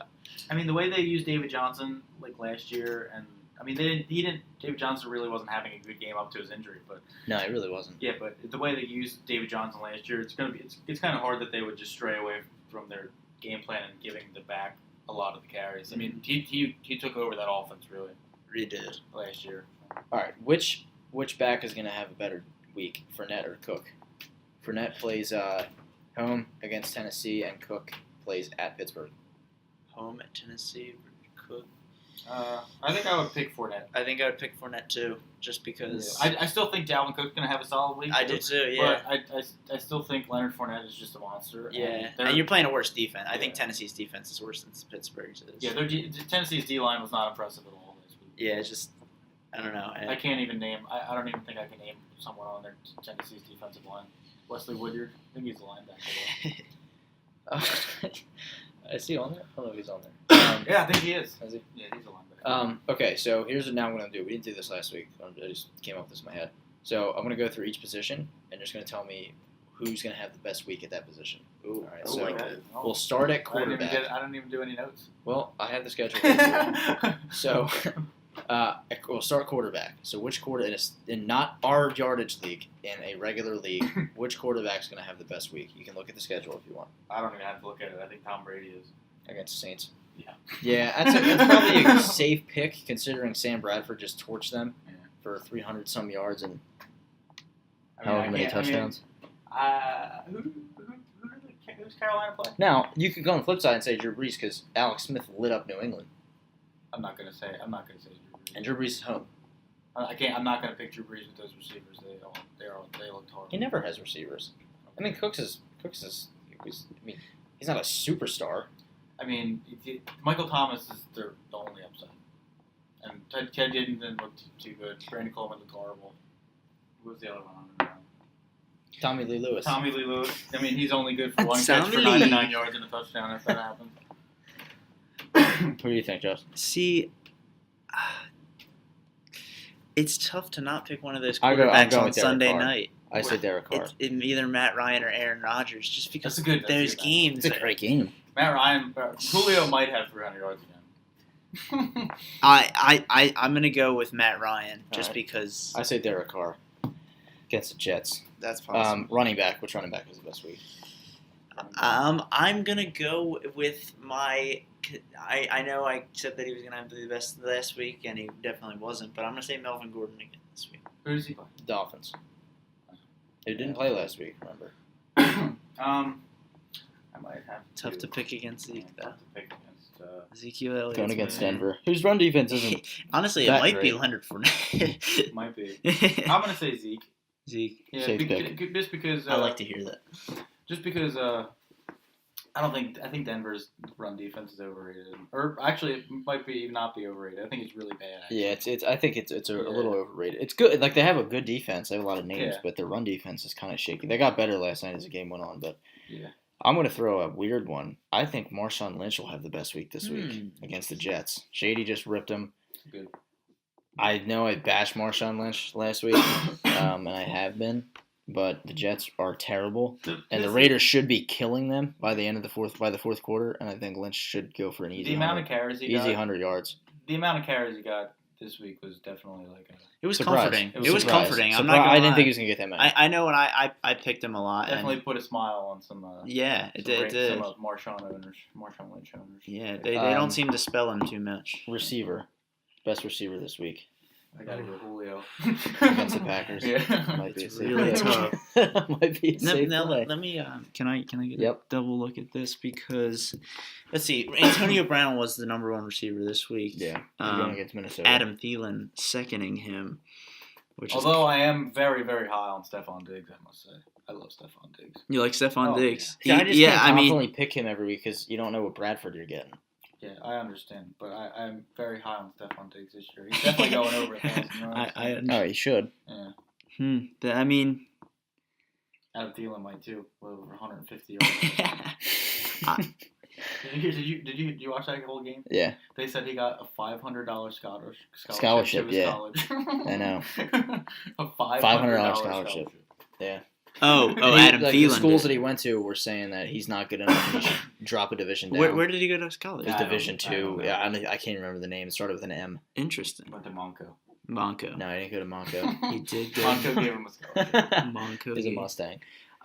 I mean, the way they used David Johnson like last year, and I mean David Johnson really wasn't having a good game up to his injury, but no, he really wasn't. Yeah, but the way they used David Johnson last year, it's kind of hard that they would just stray away from their game plan and giving the back a lot of the carries. I mean, he took over that offense really. He did last year. All right, which back is going to have a better week, Fournette or Cook? Fournette plays home against Tennessee, and Cook plays at Pittsburgh. Home at Tennessee, Cook. I think I would pick Fournette. I think I would pick Fournette too, just because. Yeah. I still think Dalvin Cook's going to have a solid week. I do too, yeah. But I still think Leonard Fournette is just a monster. Yeah, and you're playing a worse defense. I think Tennessee's defense is worse than Pittsburgh's is. Yeah, Tennessee's D-line was not impressive at all this week. Yeah, it's just, I don't know. I can't even name, I don't even think I can name someone on their Tennessee's defensive line. Wesley Woodyard, I think he's the linebacker. Is he on there? I don't know if he's on there. Yeah, I think he is. Is he? Yeah, he's a linebacker. Okay, so here's what now I'm going to do. We didn't do this last week. I just came up with this in my head. So I'm going to go through each position and just going to tell me who's going to have the best week at that position. Ooh, all right, I so like that. we'll start at quarterback. I didn't even do any notes. Well, I have the schedule. So we'll start quarterback. So which quarter in not our yardage league, in a regular league, which quarterback's going to have the best week? You can look at the schedule if you want. I don't even have to look at it. I think Tom Brady is against the Saints. Yeah. Yeah, that's probably a safe pick considering Sam Bradford just torched them for 300 some yards and however many touchdowns. Who's Carolina play? Now you could go on the flip side and say Drew Brees because Alex Smith lit up New England. I'm not gonna say Drew Brees. And Drew Brees is home. I'm not gonna pick Drew Brees with those receivers. They look horrible. He never has receivers. I mean, Cooks is. He's not a superstar. I mean, Michael Thomas is the only upside. And Ted didn't look too good. Brandon Coleman looked horrible. Who was the other one? Tommy Lee Lewis. Tommy Lee Lewis. I mean, he's only good for one catch for 99 yards and a touchdown if that happens. Who do you think, Justin? See, it's tough to not pick one of those quarterbacks on Sunday night. I say Derek Carr. It's either Matt Ryan or Aaron Rodgers, just because there's games. It's a great game. Matt Ryan, Julio might have 300 yards again. I'm gonna go with Matt Ryan just because. I say Derek Carr against the Jets. That's possible. Running back. Which running back was the best week? I'm gonna go with my. I know I said that he was gonna have the best last week, and he definitely wasn't. But I'm gonna say Melvin Gordon again this week. Who does he play? Dolphins. Who didn't play last week? Remember? I might have tough to pick against Zeke though. Tough to pick against Ezekiel Elliott going against Denver, whose run defense isn't. Honestly, it might be Leonard Fournette. Might be. I'm gonna say Zeke. Zeke. Yeah, just because. I like to hear that. Just because I think Denver's run defense is overrated, or actually it might not be overrated. I think it's really bad. Actually. Yeah, I think it's a little overrated. It's good. Like they have a good defense. They have a lot of names, but their run defense is kind of shaky. They got better last night as the game went on, but I'm going to throw a weird one. I think Marshawn Lynch will have the best week this week against the Jets. Shady just ripped him. Good. I know I bashed Marshawn Lynch last week, and I have been. But the Jets are terrible, and the Raiders should be killing them by the end of the fourth quarter. And I think Lynch should go for an easy. The amount of carries he got, 100 yards. The amount of carries he got this week was definitely it was comforting. It was comforting. I'm not gonna lie. I didn't think he was gonna get that many. I know, and I picked him a lot. Definitely put a smile on some. It did. Some Marshawn Lynch owners. Yeah, they don't seem to spell him too much. Receiver, best receiver this week. I gotta go Julio against the Packers. Yeah, might be really tough. Might be a safe now play. let me. Can I get a double look at this because let's see. Antonio Brown was the number one receiver this week. Yeah, going against Minnesota. Adam Thielen seconding him. Although I am very, very high on Stephon Diggs, I must say. I love Stephon Diggs. You like Stephon Diggs? Yeah. I just can't confidently pick him every week because you don't know what Bradford you're getting. Yeah, I understand, but I'm very high on Stephon Diggs this year. He's definitely going over 1,000 yards. He should. Yeah. I mean, Adam Thielen might too, with over 150 yards. Did you watch that whole game? Yeah. They said he got a $500 scholarship to his college. I know. A $500 scholarship. Yeah. Adam Thielen. The schools that he went to were saying that he's not good enough. He should drop a division down. Where did he go to college? It was Division II. Yeah, I can't remember the name. It started with an M. Interesting. Went to Monco. No, he didn't go to Monco. He did go. Monco gave him a scholarship. Monco. He's a Mustang.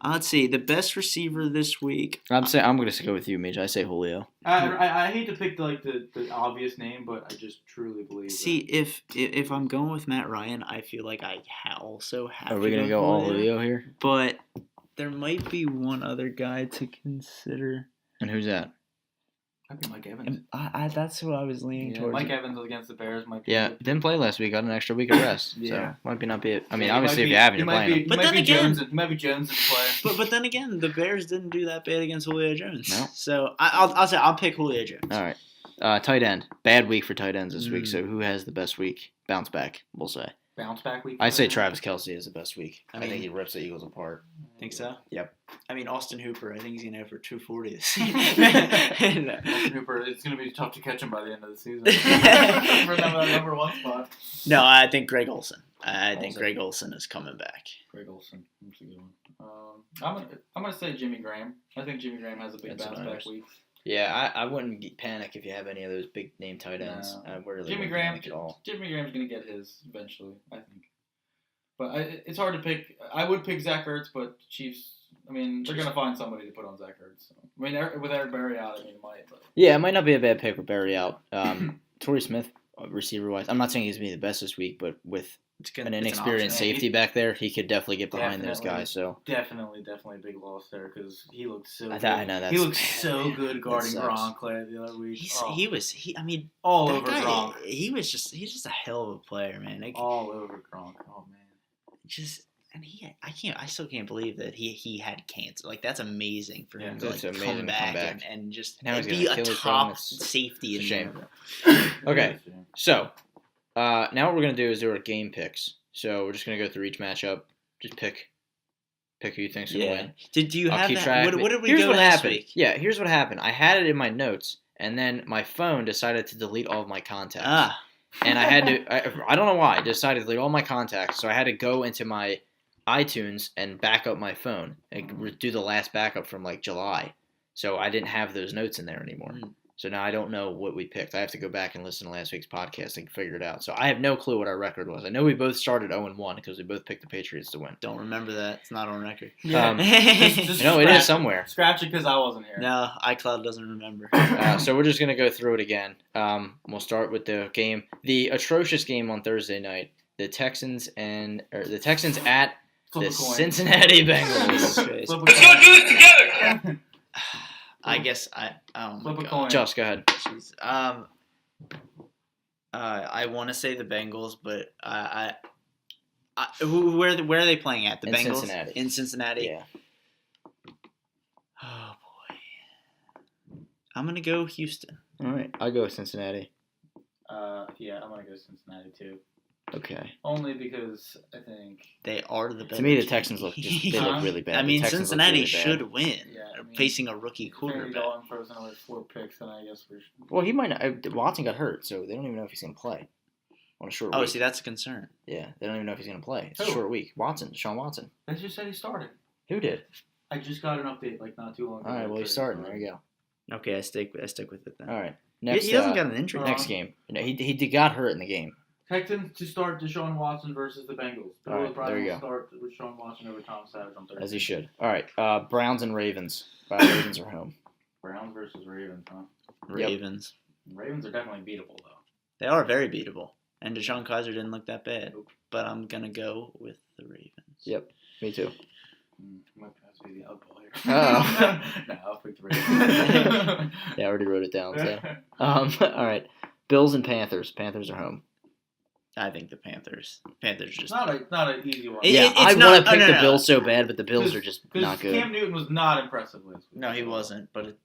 Let's see. The best receiver this week. I'm going to go with you, Meech. I say Julio. I hate to pick the obvious name, but I just truly believe. See, if I'm going with Matt Ryan, I feel like I also have. Are we going to go all Julio here? But there might be one other guy to consider. And who's that? Might be Mike Evans. That's who I was leaning towards. Mike Evans against the Bears might be. Yeah, didn't play last week. Got an extra week of rest. So might not be it. I mean, obviously, if you have, you're playing him. But then again, he might be Jones in play. But then again, the Bears didn't do that bad against Julio Jones. No. So I'll pick Julio Jones. All right. Tight end. Bad week for tight ends this week. So who has the best week? Bounce back, we'll say. Bounce back week? I'd say Travis Kelce has the best week. I think he rips the Eagles apart. Think so? Yep. I mean, Austin Hooper, I think he's going to have for 240 this season. Austin Hooper, it's going to be tough to catch him by the end of the season. For that number one spot. No, I think Greg Olsen. I think Greg Olsen is coming back. Greg Olsen. That's a good one. I'm gonna say Jimmy Graham. I think Jimmy Graham has a big bounce back week. Yeah, I wouldn't panic if you have any of those big name tight ends. No. I really Jimmy wouldn't Graham. panic at all. Jimmy Graham's gonna get his eventually, I think. But it's hard to pick. I would pick Zach Ertz, but Chiefs. I mean, they're gonna find somebody to put on Zach Ertz. So. I mean, with Eric Berry out, I mean, it might. But. Yeah, it might not be a bad pick with Berry out. Torrey Smith, receiver wise, I'm not saying he's gonna be the best this week, but with an inexperienced safety back there, he could definitely get behind those guys. So definitely a big loss there because he looked so. I know he looked so good guarding Gronk the other week. I mean, all over Gronk. He's just a hell of a player, man. All over Gronk. Oh man. I still can't believe that he had cancer. Like that's amazing for him to come back. And just now be a top safety. It's a shame. Okay, so. Now what we're going to do is do our game picks. So we're just going to go through each matchup. Just pick who you think's going to win. Did you have keep that? Track. What did we here's go what last happened. week? Yeah, here's what happened. I had it in my notes, and then my phone decided to delete all of my contacts. And I had to, I don't know why, I decided to delete all my contacts, so I had to go into my iTunes and back up my phone and do the last backup from like July. So I didn't have those notes in there anymore. So now I don't know what we picked. I have to go back and listen to last week's podcast and figure it out. So I have no clue what our record was. I know we both started 0-1 because we both picked the Patriots to win. Don't remember that. It's not on record. Yeah. No, it is somewhere. Scratch it because I wasn't here. No, iCloud doesn't remember. So we're just going to go through it again. We'll start with the game. The atrocious game on Thursday night. The Texans at the Cincinnati Bengals. Let's go do this together. I guess Flip a coin. Josh, go ahead. Jeez. I want to say the Bengals, but where are they playing at? The in Bengals Cincinnati. In Cincinnati. Yeah. Oh boy. I'm gonna go Houston. All right, I'll go with Cincinnati. Yeah, I'm gonna go Cincinnati too. Okay. Only because I think they are the better. To me, the team. Texans look really bad. I mean, Cincinnati really should win. Yeah, facing a rookie quarterback. Throws another 4 picks, then I guess Well, he might not. Watson got hurt, so they don't even know if he's going to play on a short week. Oh, see, that's a concern. Yeah, they don't even know if he's going to play. It's a short week. Deshaun Watson. They just said he started. Who did? I just got an update like not too long ago. All right, well, he's starting. There you go. Okay, I stick with it then. All right. Next, he doesn't got an injury. Next game. He got hurt in the game. Texans to start Deshaun Watson versus the Bengals. All right, there you go. Start with Deshaun Watson over Tom Savage on Thursday. As he should. All right, Browns and Ravens. Ravens are home. Browns versus Ravens, huh? Ravens. Yep. Ravens are definitely beatable, though. They are very beatable. And Deshaun Kaiser didn't look that bad. Nope. But I'm going to go with the Ravens. Yep, me too. Might have to be the oddball here. Oh. No, I'll pick the Ravens. Yeah, I already wrote it down. So. All right, Bills and Panthers. Panthers are home. I think the Panthers. Panthers just not an easy one. I want to pick the Bills so bad, but the Bills are just not good. Cam Newton was not impressive last week. No, he wasn't. But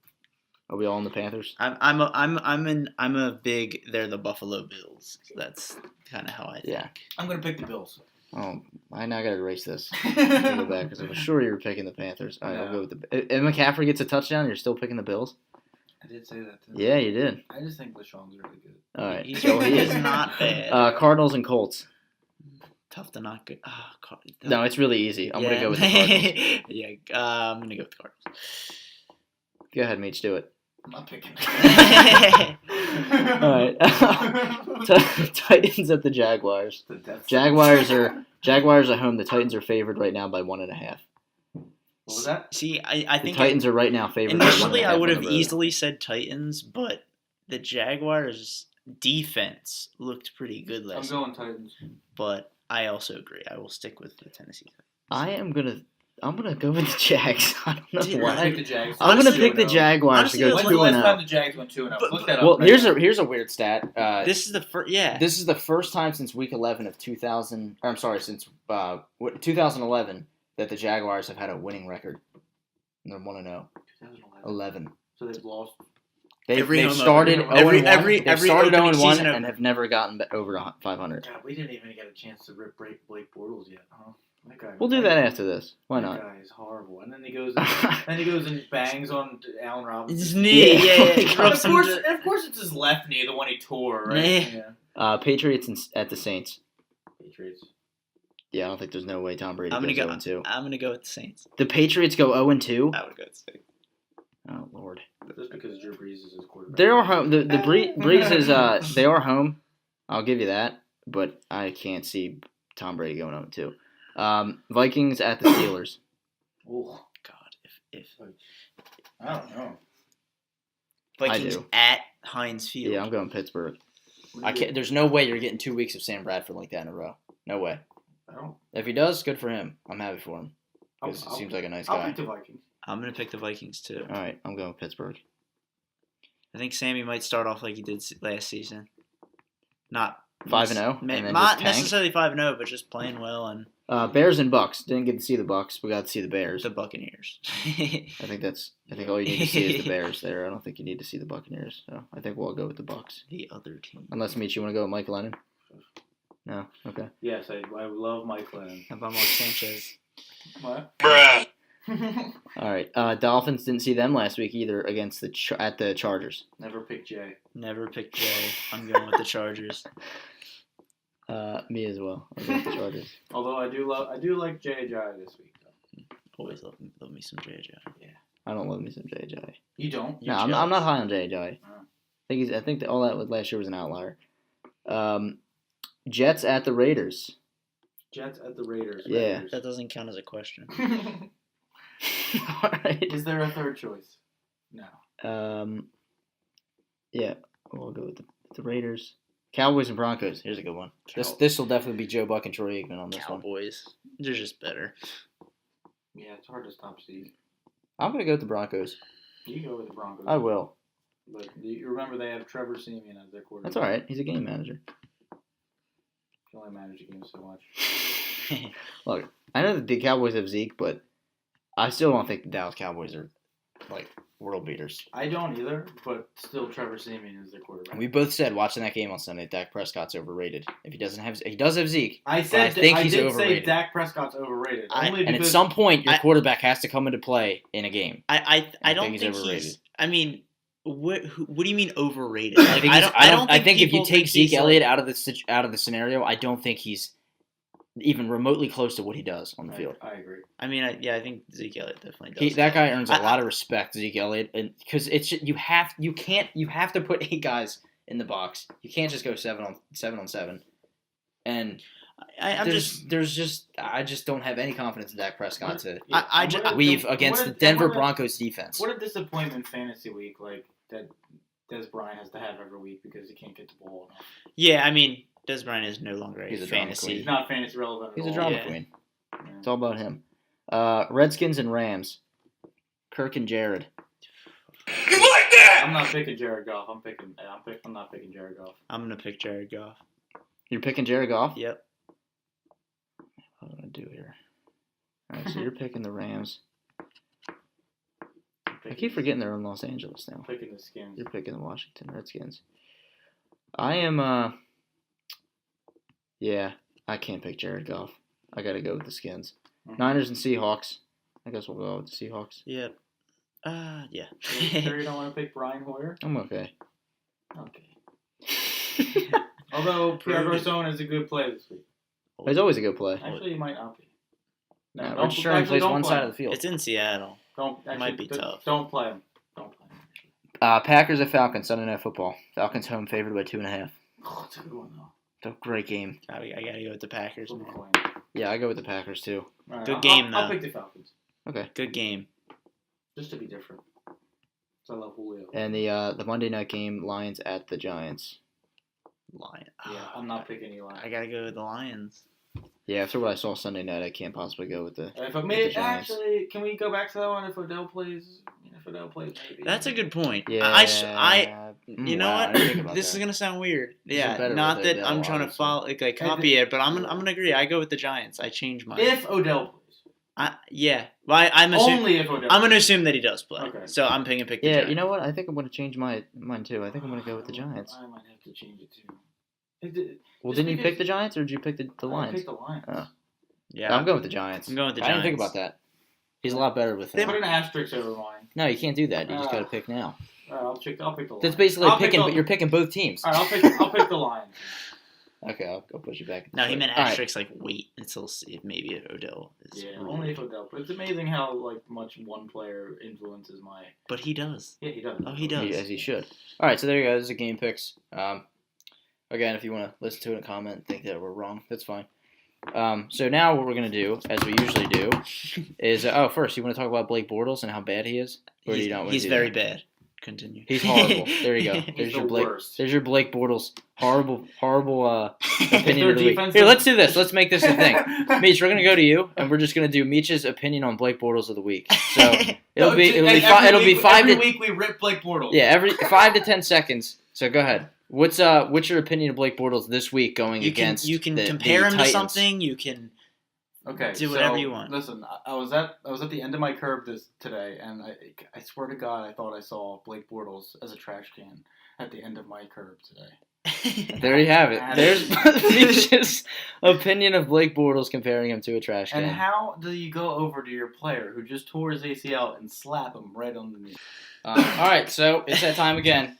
are we all in the Panthers? I'm a big. They're the Buffalo Bills. So that's kind of how I think. Yeah. I'm gonna pick the Bills. Oh, I now got to erase this. Go back because I was sure you were picking the Panthers. All right, I'll go with the. And McCaffrey gets a touchdown. You're still picking the Bills. I did say that too. Yeah, you did. I just think LeSean's really good. All right, he is not bad. Cardinals and Colts. Tough to not good. No, it's really easy. I'm gonna go with the Cardinals. Yeah, I'm gonna go with the Cardinals. Go ahead, Meech. Do it. I'm not picking. All right. Titans at the Jaguars. Jaguars are home. The Titans are favored right now by 1.5. What was that? See, I think the Titans are right now favored. Initially, by 1.5 I would have easily said Titans, but the Jaguars' defense looked pretty good last. I'm going Titans. But I also agree. I will stick with the Tennessee Titans. I'm gonna go with the Jags. I don't know why. I'm gonna pick the Jaguars to go 2-0. When's the last time the Jags went 2-0? Look that up. Well, here's a weird stat. This is the first. Yeah. This is the first time since Week 11 of 2000. Or I'm sorry, since 2011 that the Jaguars have had a winning record. And they're 1-0. 11. So they've lost. They've started 0-1. They've started 0-1 and have never gotten over 500. God, we didn't even get a chance to rip Blake Bortles yet, huh? We'll do that after this. Why not? That guy is horrible. And then he goes and bangs on Allen Robinson's his knee. Yeah. Of course, it's his left knee, the one he tore, right? Yeah. Patriots at the Saints. Patriots. Yeah, I don't think there's no way Tom Brady I'm gonna goes go 0-2. I'm gonna go with the Saints. The Patriots go 0-2. I would go with the Saints. Oh Lord. Just because Drew Brees is his quarterback. They are home. The Breeze is they are home. I'll give you that, but I can't see Tom Brady going 0-2. Vikings at the Steelers. Oh God, if I don't know. Vikings do. at Heinz Field. Yeah, I'm going Pittsburgh. I can't. There's no way you're getting 2 weeks of Sam Bradford like that in a row. No way. I don't. If he does, good for him. I'm happy for him because it I'll- seems like a nice I'll guy. pick the Vikings. I'm gonna pick the Vikings too. All right, I'm going Pittsburgh. I think Sammy might start off like he did last season. Not 5-0, and then not just tank? necessarily 5-0, but just playing well and Bears and Bucks. Didn't get to see the Bucks. We got to see the Bears. the Buccaneers. I think all you need to see is the Bears there. I don't think you need to see the Buccaneers. So I think we'll go with the Bucks. The other team. Unless Meech, you want to go with Mike Lennon? No. Okay. Yes, I love Mike Lennon. How about Mark Sanchez? What? Bruh. All right. Dolphins didn't see them last week either against at the Chargers. Never pick Jay. Never picked Jay. I'm going with the Chargers. Me as well. I'll go with the Chargers. Although I do like Jay Ajayi this week. Though. Always love me some JJ. I don't love me some JJ. You don't? No, I'm not high on JJ. Oh. I think that all that with last year was an outlier. Jets at the Raiders. Jets at the Raiders. Yeah. Raiders. That doesn't count as a question. All right. Is there a third choice? No. Yeah, we'll go with the Raiders. Cowboys and Broncos. Here's a good one. This will definitely be Joe Buck and Troy Aikman on this one. Cowboys. They're just better. Yeah, it's hard to stop Steve. I'm gonna go with the Broncos. You go with the Broncos. I will. But you remember they have Trevor Siemian as their quarterback. That's all right. He's a game manager. Can only manage a game so much. Look, I know that the Cowboys have Zeke, but I still don't think the Dallas Cowboys are like world beaters. I don't either, but still Trevor Siemian is their quarterback. We both said watching that game on Sunday, Dak Prescott's overrated. If he does have Zeke. I said I think he's did overrated. say Dak Prescott's overrated. Only And at because some point, your quarterback has to come into play in a game. I don't he's think overrated. he's. I mean, what do you mean overrated? Like, I think if you people take think he's Zeke Elliott out of the scenario, I don't think he's even remotely close to what he does on the field. I agree. I mean, I think Zeke Elliott definitely does. That guy earns a lot of respect, Zeke Elliott, because it's you have to put 8 guys in the box. You can't just go 7 on 7. And I just don't have any confidence in Dak Prescott to weave against the Denver Broncos defense. What a disappointment fantasy week like that Des Bryant has to have every week because he can't get the ball enough. Yeah, I mean, Des Bryant is no longer He's a fantasy. He's not fantasy relevant. He's a at all. drama queen. Yeah. It's all about him. Redskins and Rams. Kirk and Jared. You like that? I'm not picking Jared Goff. I'm not picking Jared Goff. I'm gonna pick Jared Goff. You're picking Jared Goff? Yep. What am I gonna do here? All right, so you're picking the Rams. I keep forgetting they're in Los Angeles now. I'm picking the Skins. You're picking the Washington Redskins. I am. Yeah, I can't pick Jared Goff. I gotta go with the Skins. Mm-hmm. Niners and Seahawks. I guess we'll go with the Seahawks. Yep. Yeah. Sure you don't want to pick Brian Hoyer? I'm okay. Okay. Although Pierre Garcon is a good play this week. He's always a good play. Actually, he might not be. No, Rich Sherman plays one side of the field. It's in Seattle. It might be tough. Don't play him. Don't play him. Packers at Falcons, Sunday Night Football. Falcons home favored by 2.5. Oh, it's a good one though. It's a great game. I gotta go with the Packers. Flip a coin. Yeah, I go with the Packers too. All Good game, I'll though. pick the Falcons Okay. Good game. just to be different. So I love Julio. And the Monday night game, Lions at the Giants. Lion. Yeah, I'm not picking Eli. I gotta go with the Lions. Yeah, after what I saw Sunday night, I can't possibly go with the. If Giants. actually, can we go back to that one? If Odell plays, maybe. That's a good point. Yeah. You know I didn't think what? about This that. is gonna sound weird. This is Yeah, better not with that Odell, I'm trying to obviously. follow copy it, but I'm gonna agree. I go with the Giants. I changed mine. If Odell plays, Yeah, well, I'm assuming. only if Odell. I'm gonna assume that he does play. Okay. So I'm picking the Yeah, Giants. you know what? I think I'm going to change mine too. I think I'm going to go with the Giants. I might have to change it too. Well, Just didn't you because- pick the Giants or did you pick the I Lions? picked the Lions. Oh. Yeah, I'm going with the Giants. I'm going with the I didn't think Giants. about that. He's a lot better with They him. put an asterisk over mine. No, you can't do that. You just got to pick now. All right, I'll pick the Lions. That's basically I'll pick picking, the- but you're picking both teams. All right, I'll pick the Lions. Okay, I'll put you back. No, he meant All right. asterisk like wait until maybe Odell is Yeah, really only if Odell. But it's amazing how much one player influences my. But he does. Yeah, he does. Oh, he does. As he should. All right, so there you go. This is a game picks. Again, if you want to listen to it and comment and think that we're wrong, that's fine. So now what we're going to do, as we usually do, is... first, you want to talk about Blake Bortles and how bad he is? Or do you not want to He's do very that? bad. Continue. He's horrible. There you go. There's your Blake. Worst. There's your Blake Bortles. Horrible opinion of the week. defensive- Here, let's do this. Let's make this a thing. Meech, we're going to go to you, and we're just going to do Meech's opinion on Blake Bortles of the week. So it'll be 5 every to... week we rip Blake Bortles. Yeah, every 5 to 10 seconds. So go ahead. What's your opinion of Blake Bortles this week going against You can the compare him Titans? to something. You can Okay, do whatever you want. Listen, I was at the end of my curb today, and I swear to God, I thought I saw Blake Bortles as a trash can at the end of my curb today. There you have it. There's Meech's opinion of Blake Bortles comparing him to a trash can. And how do you go over to your player who just tore his ACL and slap him right on the knee? All right, so it's that time again.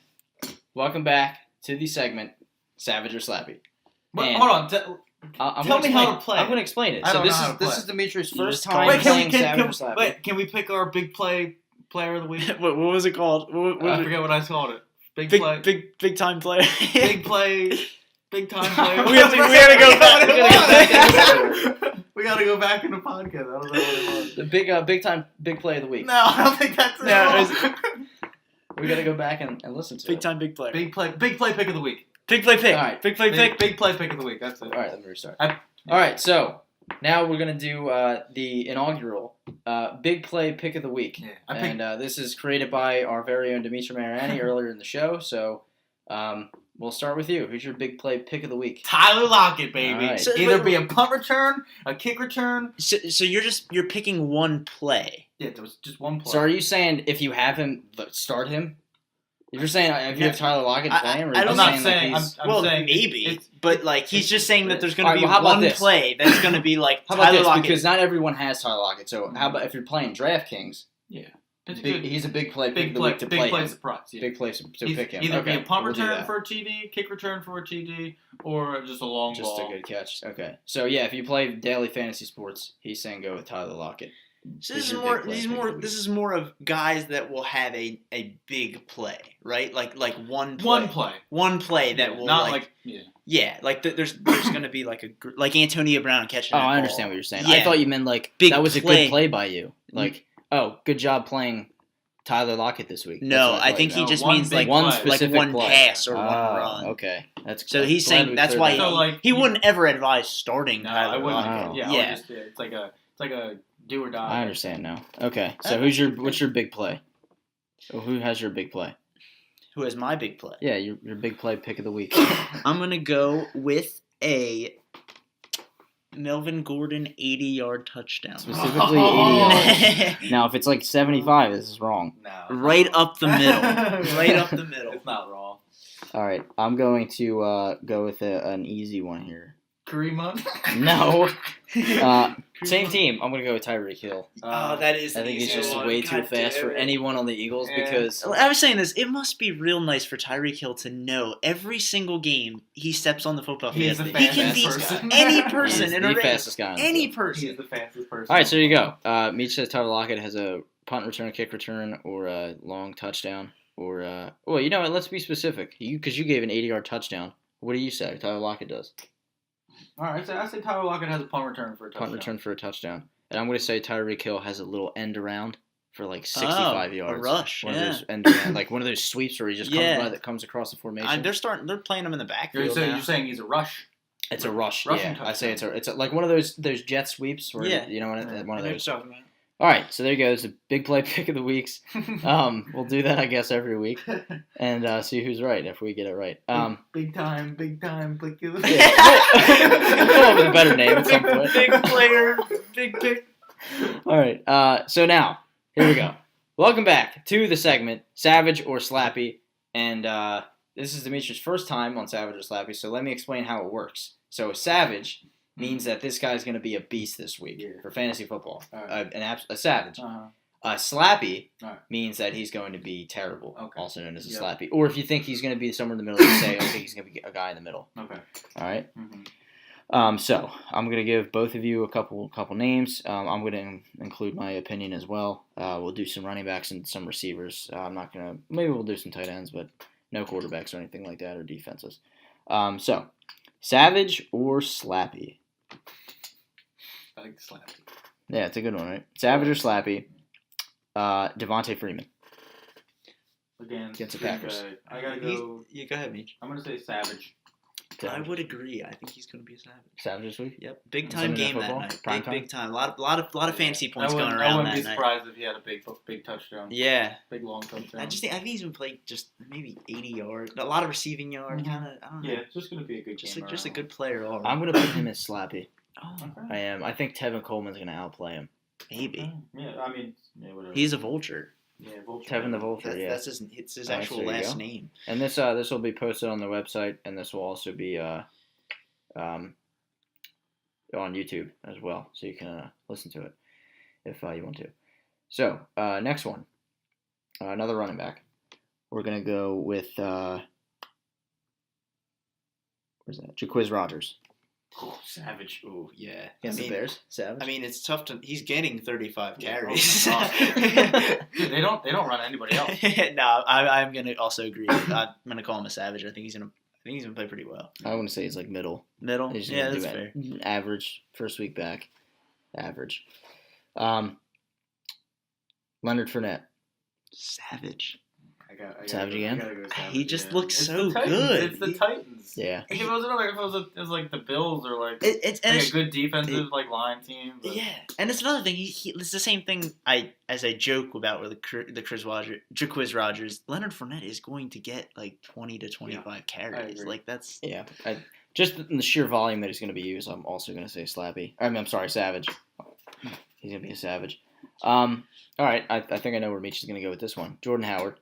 Welcome back to the segment, Savage or Slappy. Wait, And- hold on. Tell me how to play. I'm going to explain it. I So don't know how to this play. is Dimitri's You first just call time it- playing Savage or Slappy. can we pick our big player of the week? what was it called? I forget what I called it. Big big play. big time player. Big play. Big time player. We have to go back. We gotta go back in the podcast. I don't know what it was. The big play of the week. No, I don't think that's it. No, We got to go back and listen to big it. time big player. Big play pick of the week. Big play pick. All right. Big play pick. Big play pick of the week. That's it. All right, let me restart. I- All right, so now we're going to do the inaugural Big Play Pick of the Week. Yeah, I picked. And this is created by our very own Dimitri Mariani earlier in the show. So we'll start with you. Who's your Big Play Pick of the Week? Tyler Lockett, baby. All right. So- Either be a punt return, a kick return. So you're picking one play. Yeah, there was just one play. So are you saying if you have him, start him? If you're saying if you have Tyler Lockett playing, or I are you don't- I'm not saying saying. like he's... I'm saying maybe, it's- but like he's just saying that there's going All to right, be well, how about one this? play that's going to be like How about Tyler this? Lockett. Because not everyone has Tyler Lockett. So how about if you're playing DraftKings? It's He's a big play pick big of the play. week to Big play play him. surprise. Yeah. Big play, so He's pick him. Either Okay, be a punt we'll do return that. for a TD, kick return for a TD, or just a long Just ball. a good catch. Okay. So yeah, if you play daily fantasy sports, he's saying go with Tyler Lockett. So Who's this is your more. big play This is pick more. of the This is more of guys that will have a big play, right? Like one play. One play. One play that will not like yeah. yeah, like there's going to be like like Antonio Brown catching. Oh, that I ball. understand what you're saying. Yeah. I thought you meant like Big that was a play. good play by you. Like, oh, good job playing Tyler Lockett this week. No, That's what I thought think you he meant. just one means big like one play. specific one play. pass or one Oh, run. Okay, that's So he's glad saying we that's cleared why that So, up. like, he wouldn't ever advise starting No, I Tyler wouldn't. Lockett. Oh. Yeah, Yeah. it's like a do or die. I understand now. Okay, so what's your big play? So who has your big play? Who has my big play? Yeah, your big play pick of the week. I'm gonna go with a Melvin Gordon 80-yard touchdown. Specifically 80 yards. Now, if it's like 75, this is wrong. No. Right up the middle. Right up the middle. It's not wrong. All right, I'm going to go with an easy one here. Kareem Hunt. No. Same team. I'm going to go with Tyreek Hill. Oh, that is. I think he's easy just one. way too God fast damn for it. anyone on the Eagles Yeah. because I was saying this. It must be real nice for Tyreek Hill to know every single game he steps on the football He field. is the He can fastest beat person. any he's person in a the race. fastest guy on the Any field. person. He is the fastest person. All right, so there you go. Meech says Tyler Lockett has a punt return, kick return, or a long touchdown. Or, well, you know what? Let's be specific. Because you gave an 80-yard touchdown. What do you say Tyler Lockett does? All right, so I say Tyler Lockett has a punt return for a touchdown. Punt return for a touchdown. And I'm going to say Tyreek Hill has a little end around for like 65 yards. A rush, One yeah. of those end around, like one of those sweeps where he just comes Yeah. by that comes across the formation. They're playing him in the backfield. You're now. saying he's a rush. It's a rush. Rushing Yeah, I say it's like one of those jet sweeps where Yeah. you know one of I know those. what you're talking about. All right, so there you go. It's a big play pick of the weeks. We'll do that I guess every week and see who's right if we get it right. Big time, pick of the We'll come up with a better name at some point. Big player, big pick. All right, so now here we go. Welcome back to the segment Savage or Slappy, and this is Dimitri's first time on Savage or Slappy. So let me explain how it works. So Savage means that this guy's going to be a beast this week Yeah. for fantasy football. All right. A savage. Slappy Alright. means that he's going to be terrible, Okay. also known as a Yep. slappy. Or if you think he's going to be somewhere in the middle, you say, I think he's going to be a guy in the middle. Okay. All right? Mm-hmm. So I'm going to give both of you a couple names. I'm going to include my opinion as well. We'll do some running backs and some receivers. I'm not going to – maybe we'll do some tight ends, but no quarterbacks or anything like that or defenses. So, Savage or Slappy? I think Slappy. Yeah, it's a good one, right? Savage or Slappy? Devontae Freeman. Again, Against the Packers. I gotta go. You go ahead, Meech. I'm gonna say Savage. I would agree. I think he's going to be a Savage. Savage this week? Yep, big On time Sunday Night game that Football? night. Prime time? Big time. A lot of fantasy points going I around wouldn't that be night. surprised if he had a big touchdown. Yeah, Big long touchdown. I think he's been playing just maybe 80 yards, a lot of receiving yard, kind of. I don't know. Yeah, it's just gonna be a good just game. a good player. All I'm going to put him as Slappy. Oh, I am. I think Tevin Coleman's going to outplay him. maybe Yeah, I mean, yeah, whatever. he's a vulture. Yeah, Vulture. Tevin the Vulture, yeah. That's it's his Oh, actual there you last go. name. And this will be posted on the website, and this will also be on YouTube as well, so you can listen to it if you want to. So next one, another running back. We're gonna go with where's that? Jaquiz Rogers. Oh, Savage. Oh yeah, Against the Bears. Savage. I mean, it's tough to. He's getting 35 Yeah, carries. Dude, they don't run anybody else. No, I'm gonna also agree. I'm gonna call him a Savage. I think he's gonna play pretty well. I want to say he's like middle. Middle. He's Yeah, gonna that's do fair. Average first week back. Average. Leonard Fournette. Savage. Savage again? I gotta go Savage He just again. looks It's so the Titans. good. It's the Titans. Yeah. Like, if it was like the Bills or like It's a good defensive like line team. But yeah, and it's another thing. It's the same thing. As I joke about with Jaquiz Rogers, Leonard Fournette is going to get like 20 to 25 carries. agree. Like that's Yeah. Just in the sheer volume that he's going to be used, I'm also going to say Slappy. I'm sorry, Savage. He's going to be a Savage. All right. I think I know where Meech is going to go with this one. Jordan Howard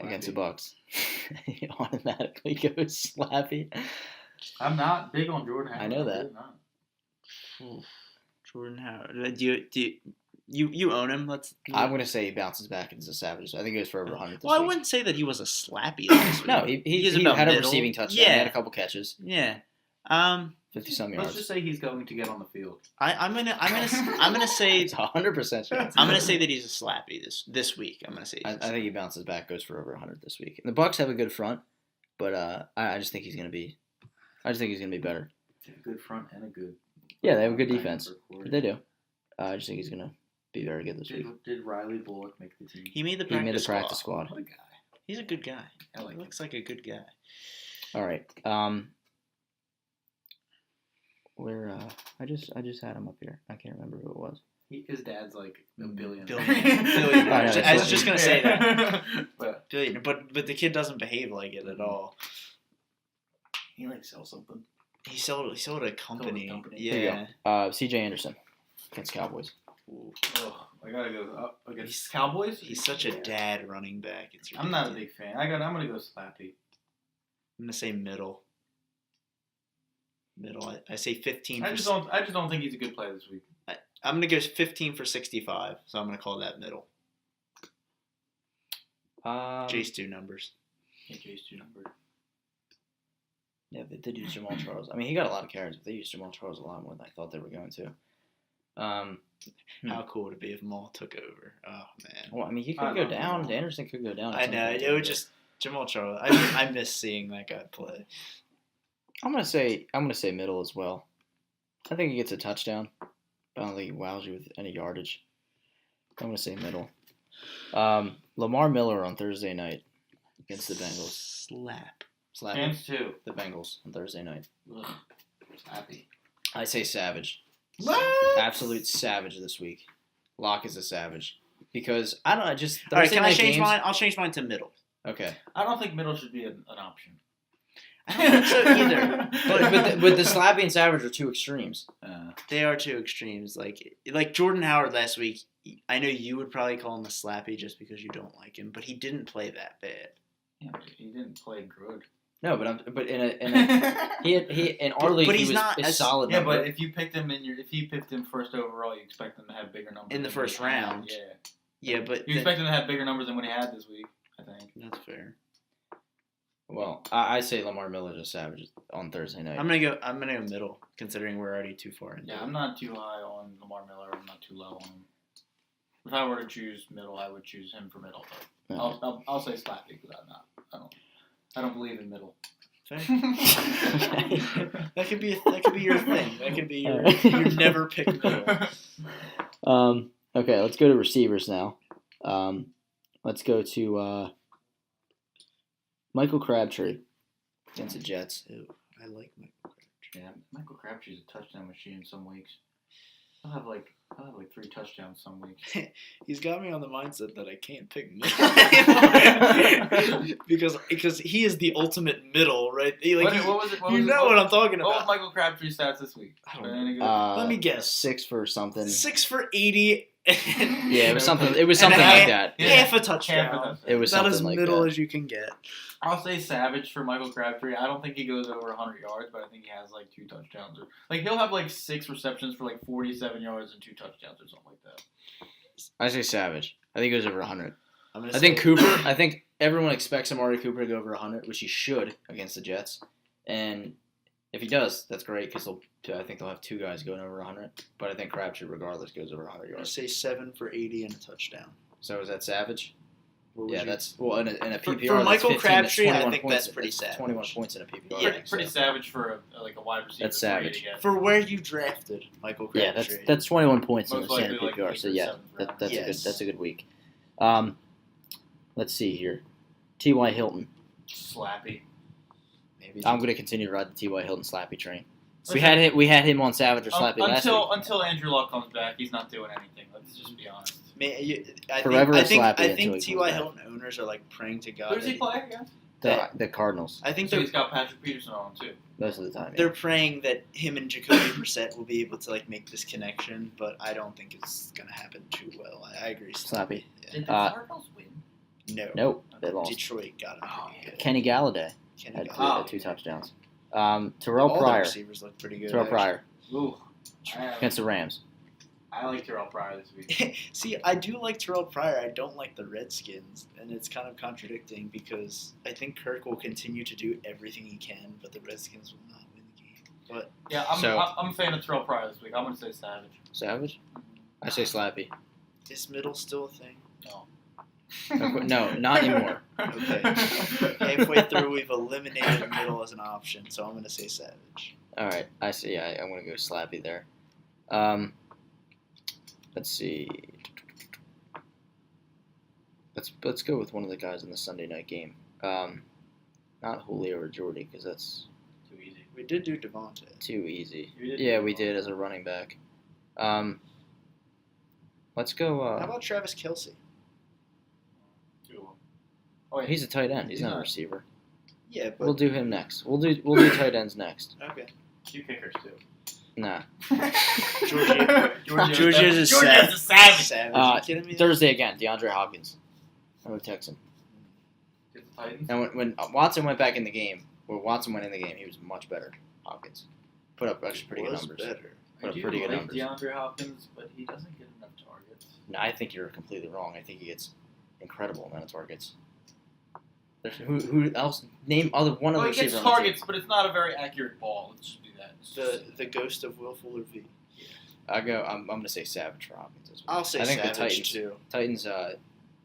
against the Bucks. He automatically goes Slappy. I'm not big on Jordan Howard. I know that. Really not. Jordan Howard. Do you own him? I'm going to say he bounces back into Savage. I think he goes for over 100 this Well, I week. wouldn't say that he was a Slappy this week. No, he is about had a middle. receiving touchdown. Yeah. He had a couple catches. Yeah. 50-some Let's yards. just say he's going to get on the field. I'm gonna say It's 100% chance. I'm gonna say that he's a Slappy this week. I'm gonna say. I think he bounces back, goes for over 100 this week. And the Bucks have a good front, but I just think he's going to be. I just think he's going to be better. They have a good front and a good. Yeah, they have a good defense. Quarterback. They do. I just think he's going to be very good this week. Did Riley Bullock make the team? He made the He made the practice squad. What a guy. He's a good guy. I like He him. looks like a good guy. All right. Where I just had him up here. I can't remember who it was. His dad's like a billionaire. Billionaire. I know, I was just gonna say that. But Billionaire, but the kid doesn't behave like it at all. he like sells something. He sold a company. company. Yeah. There you go. C.J. Anderson against Cowboys. Oh, I gotta go up against Cowboys. He's such a dad running back. It's I'm not a ridiculous. big fan. I'm gonna go Slappy. I'm gonna say middle. Middle. I say 15. I just don't think he's a good player this week. I'm gonna go 15 for 65. So I'm gonna call that middle. Jay's two numbers. Yeah, Jay's two number. Yeah, they did use Jamal Charles. I mean, he got a lot of carries, but they used Jamal Charles a lot more than I thought they were going to. How cool would it be if Maul took over? Oh man. Well, I mean, he I could go love down. Jamal. Anderson could go down. I know. It would just Jamal Charles. I miss seeing that guy play. I'm gonna say middle as well. I think he gets a touchdown, but I don't think he wows you with any yardage. I'm gonna say middle. Lamar Miller on Thursday night against the Bengals. Slap Chance two. the Bengals on Thursday night. Ugh. Slappy. I say Savage. What? Absolute savage this week. Locke is a savage because I don't know. Just All right, Thursday can I night change games- mine? I'll change mine to middle. Okay, I don't think middle should be an option. I don't think so either. but the Slappy and Savage are two extremes. They are two extremes. Like Jordan Howard last week. I know you would probably call him a Slappy just because you don't like him, but he didn't play that bad. Yeah, he didn't play good. No, but in a he in our league But he he's was not a as- solid. Yeah, number. but if you picked him first overall, you expect him to have bigger numbers In the than first he had. round. Yeah. Yeah, but you expect him to have bigger numbers than what he had this week. I think that's fair. Well, I say Lamar Miller's a savage on Thursday night. I'm gonna go middle, considering we're already too far into. Yeah, it. I'm not too high on Lamar Miller. I'm not too low on him. If I were to choose middle, I would choose him for middle. But I'll say Slappy because I don't believe in middle. that could be your thing. That could be your never pick middle. Okay, let's go to receivers now. Let's go to Michael Crabtree against the Jets. Ooh, I like Michael Crabtree. Yeah, Michael Crabtree's a touchdown machine some weeks. I'll have like 3 touchdowns some weeks. He's got me on the mindset that I can't pick middle because he is the ultimate middle, right? What was it? What I'm talking about. What was Michael Crabtree's stats this week? I don't know. Let me guess. 6 for something. 6 for 80. Yeah, it was something. It was something like that. Half a touchdown. It was about something as middle as you can get. I'll say savage for Michael Crabtree. I don't think he goes over 100 yards, but I think he has like 2 touchdowns. Or he'll have like 6 receptions for like 47 yards and 2 touchdowns or something like that. I say savage. I think he goes over 100. I think Cooper. I think everyone expects Amari Cooper to go over 100, which he should against the Jets. And if he does, that's great because I think they'll have 2 guys going over 100. But I think Crabtree, regardless, goes over 100 I yards. say 7 for 80 and a touchdown. So is that savage? Yeah, that's in a PPR. For Michael that's 15, Crabtree, I think points, that's pretty savage. 21 points in a PPR. Yeah, pretty savage for a wide receiver. That's savage. For where you drafted Michael Crabtree. Yeah, that's 21 points in Most the standard likely, PPR. like, So yeah, that's a good week. Let's see here. T.Y. Hilton. Slappy. Maybe. I'm going to continue to ride the T.Y. Hilton Slappy train. We had him on Savage or Slappy last week. Until Andrew Luck comes back, he's not doing anything. Let's just be honest. I think T.Y. Hilton owners are like praying to God. Who does he play again? The Cardinals. I think he's got Patrick Peterson on him too. Most of the time. They're praying that him and Jacoby Brissett will be able to like make this connection, but I don't think it's gonna happen too well. I agree. Slappy. Yeah. Did the Cardinals win? No. Nope. They lost. Detroit got him. Kenny Galladay had 2 touchdowns. Terrell All Pryor. the receivers look pretty good. Terrell Pryor. Ooh. Against the Rams. I like Terrell Pryor this week. See, I do like Terrell Pryor. I don't like the Redskins, and it's kind of contradicting because I think Kirk will continue to do everything he can, but the Redskins will not win the game. But yeah, I'm a fan of Terrell Pryor this week. I'm going to say savage. Savage? I say Slappy. Is middle still a thing? No. No, not anymore. Okay. Halfway through, we've eliminated middle as an option, so I'm going to say savage. All right. I see. I'm going to go Slappy there. Let's see. Let's go with one of the guys in the Sunday night game. Not Julio or Jordy because that's too easy. We did do Devontae. Too easy. We did as a running back. Let's go. How about Travis Kelce? Oh, he's a tight end. He's not a receiver. Yeah, but we'll do him next. We'll do tight ends next. Okay. 2 kickers too. Nah. Georgia's a savage. You kidding me? Thursday again, DeAndre Hopkins. I'm gonna text him. And when Watson went back in the game, he was much better. Hopkins put up actually pretty good numbers. Put up pretty good numbers. DeAndre Hopkins, but he doesn't get enough targets. No, I think you're completely wrong. I think he gets incredible amount of targets. Who else? Name one other receiver. He gets targets, but it's not a very accurate ball. Let's just do that. The ghost of Will Fuller V. Yeah. I'm gonna say Savage for Hopkins as well. I'll say Savage too. Titans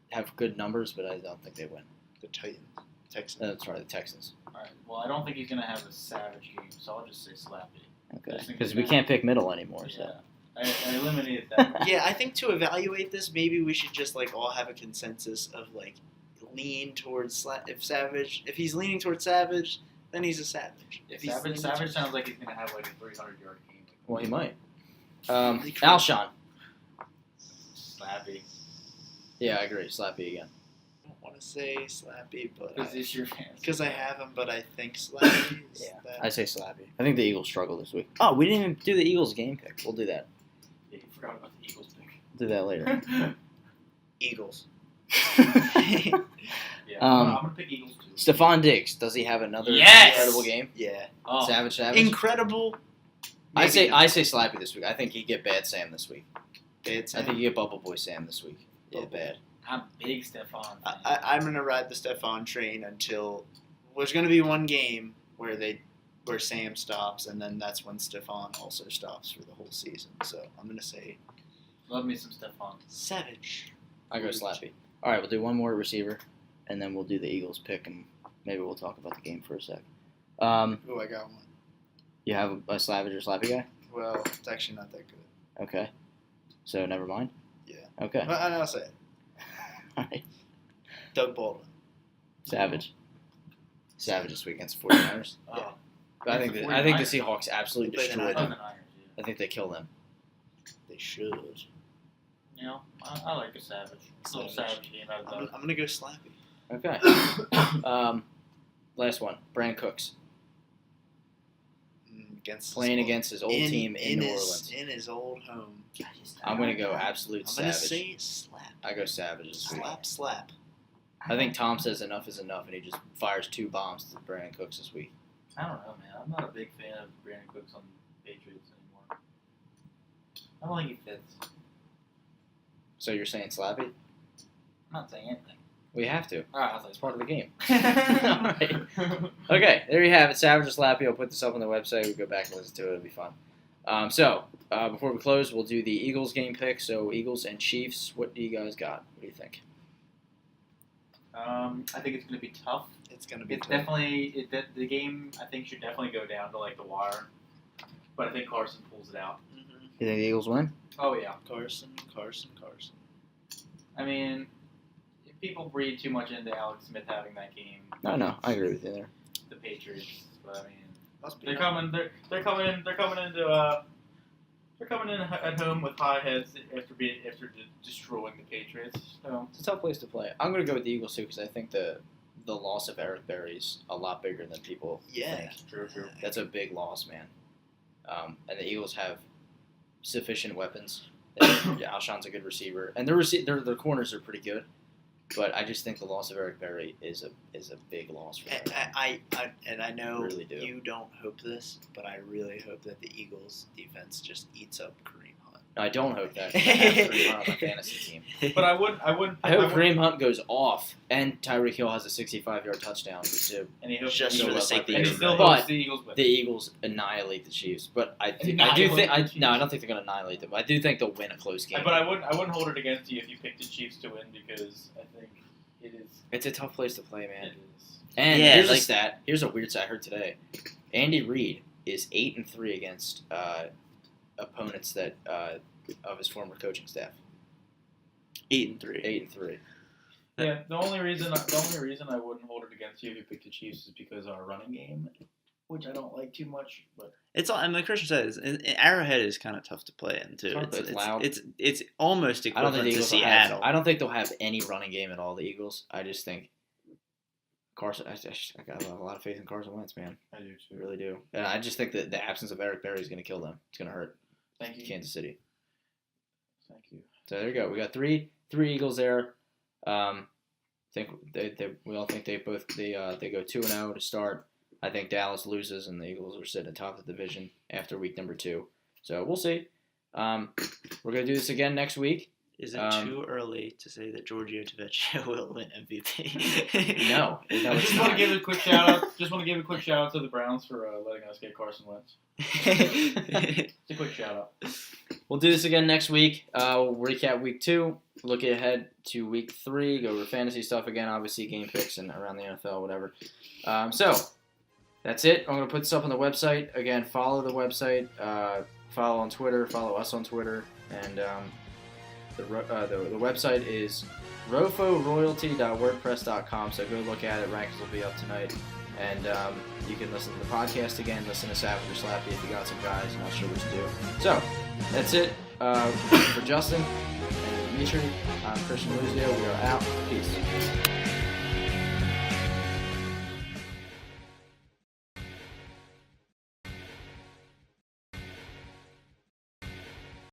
have good numbers, but I don't think they win. The Titans. Texans. That's right, the Texans. All right. Well, I don't think he's gonna have a savage game, so I'll just say Slappy. Okay. Because we can't pick middle anymore. Yeah. So. I eliminated that. Yeah, I think to evaluate this, maybe we should just like all have a consensus of like lean towards if he's leaning towards Savage, then he's a Savage. If Savage sounds like he's gonna have like a 300-yard game. Well, he might. Alshon. Slappy. Yeah, I agree. Slappy again. I don't want to say Slappy, but because I have him, but I think Slappy. I say Slappy. I think the Eagles struggle this week. Oh, we didn't even do the Eagles game pick. We'll do that. Yeah, you forgot about the Eagles pick. We'll do that later. Eagles. Yeah, I'm gonna pick Eagles too. Stephon Diggs, does he have another incredible game? Yeah. Oh. Savage. Incredible. I say Slappy this week. I think he get Bad Sam this week. Bad Sam. I think you get Bubble Boy Sam this week. Yeah, bad. I'm a big Stephon fan. I'm gonna ride the Stephon train until there's gonna be one game where Sam stops, and then that's when Stephon also stops for the whole season. So I'm gonna say, Love me some Stephon. Savage. I go Slappy. All right, we'll do one more receiver, and then we'll do the Eagles pick, and maybe we'll talk about the game for a sec. Oh, I got one. You have a Savage or Slappy guy? Well, it's actually not that good. Okay. So never mind. Yeah. Okay. Well, I'll say it. All right. Doug Baldwin. Savage. Savage this week against the 49ers. Oh. But I think the Seahawks absolutely They play the destroy Oh, them. the Niners, yeah. I think they kill them. They should. You know, I like a Savage. A little Savage game out of I'm Doug. gonna go Slappy. Okay. Last one. Brand Cooks. Playing against his old team in New Orleans. In his old home. I'm going to go absolute I'm gonna Savage. say slap. I go Savage this week. Slap. I think Tom says enough is enough, and he just fires 2 bombs to Brandon Cooks this week. I don't know, man. I'm not a big fan of Brandon Cooks on the Patriots anymore. I don't think he fits. So you're saying Slappy? I'm not saying anything. We have to. All right, It's part of the game. All right. Okay, there you have it. Savage or Slappy. I'll put this up on the website. We'll go back and listen to it. It'll be fun. Before we close, we'll do the Eagles game pick. So Eagles and Chiefs. What do you guys got? What do you think? I think it's going to be tough. It's gonna be. It's tough. definitely the game. I think should definitely go down to like the wire, but I think Carson pulls it out. Mm-hmm. You think the Eagles win? Oh yeah. Carson. I mean, if people breathe too much into Alex Smith having that game, No, I agree with you there. the Patriots. But I mean, Must be they're done. coming. They're coming in at home with high heads after destroying the Patriots. So It's a tough place to play. I'm going to go with the Eagles too because I think the loss of Eric Berry is a lot bigger than people think. true. That's a big loss, man. And the Eagles have sufficient weapons. Alshon's a good receiver, and their corners are pretty good. But I just think the loss of Eric Berry is a big loss for them. I know Really do. you don't hope this, but I really hope that the Eagles defense just eats up Kareem Hunt. I don't hope that. I have Kareem Hunt on my fantasy team. But I wouldn't. I hope Kareem Hunt goes off and Tyreek Hill has a 65-yard touchdown too. And he hopes Just for the sake of and he the still But hopes the Eagles win. The Eagles annihilate the Chiefs, but I do think I don't think they're going to annihilate them. I do think they'll win a close game. But I wouldn't hold it against you if you picked the Chiefs to win because I think it is. It's a tough place to play, man. It is. And Yeah, here's a like- stat. Here's a weird stat I heard today. Andy Reid is 8-3 against opponents that of his former coaching staff. 8-3. 8-3. Yeah, the only reason I wouldn't hold it against you if you picked the Chiefs is because our running game, which I don't like too much. But It's all. I mean, like Christian said, Arrowhead is kind of tough to play in too. It's loud. It's almost I don't think equivalent the to Eagles will have, Seattle. I don't think they'll have any running game at all. The Eagles. I just think Carson. I got a lot of faith in Carson Wentz, man. I do I too. really do. And I just think that the absence of Eric Berry is going to kill them. It's going to hurt Thank you. Kansas City. Thank you. So there you go. We got three Eagles there. Think we all think they go 2-0 to start. I think Dallas loses and the Eagles are sitting atop the division after week number 2. So we'll see. We're gonna do this again next week. Is it too early to say that Giorgio Tavecchio will win MVP? No, I it's just want not. to give a quick shout out. Just want to give a quick shout out to the Browns for letting us get Carson Wentz. Just a quick shout out. We'll do this again next week. We'll recap week 2. Look ahead to week 3. Go over fantasy stuff again. Obviously, game picks and around the NFL, whatever. So that's it. I'm gonna put this up on the website again. Follow the website. Follow on Twitter. Follow us on Twitter. And the website is roforoyalty.wordpress.com. So go look at it. Rankings will be up tonight. And you can listen to the podcast again. Listen to Savage or Slappy if you got some guys. I'm not sure what to do. So that's it for Justin and Dimitri. I'm Kristian DeLuzio. We are out. Peace.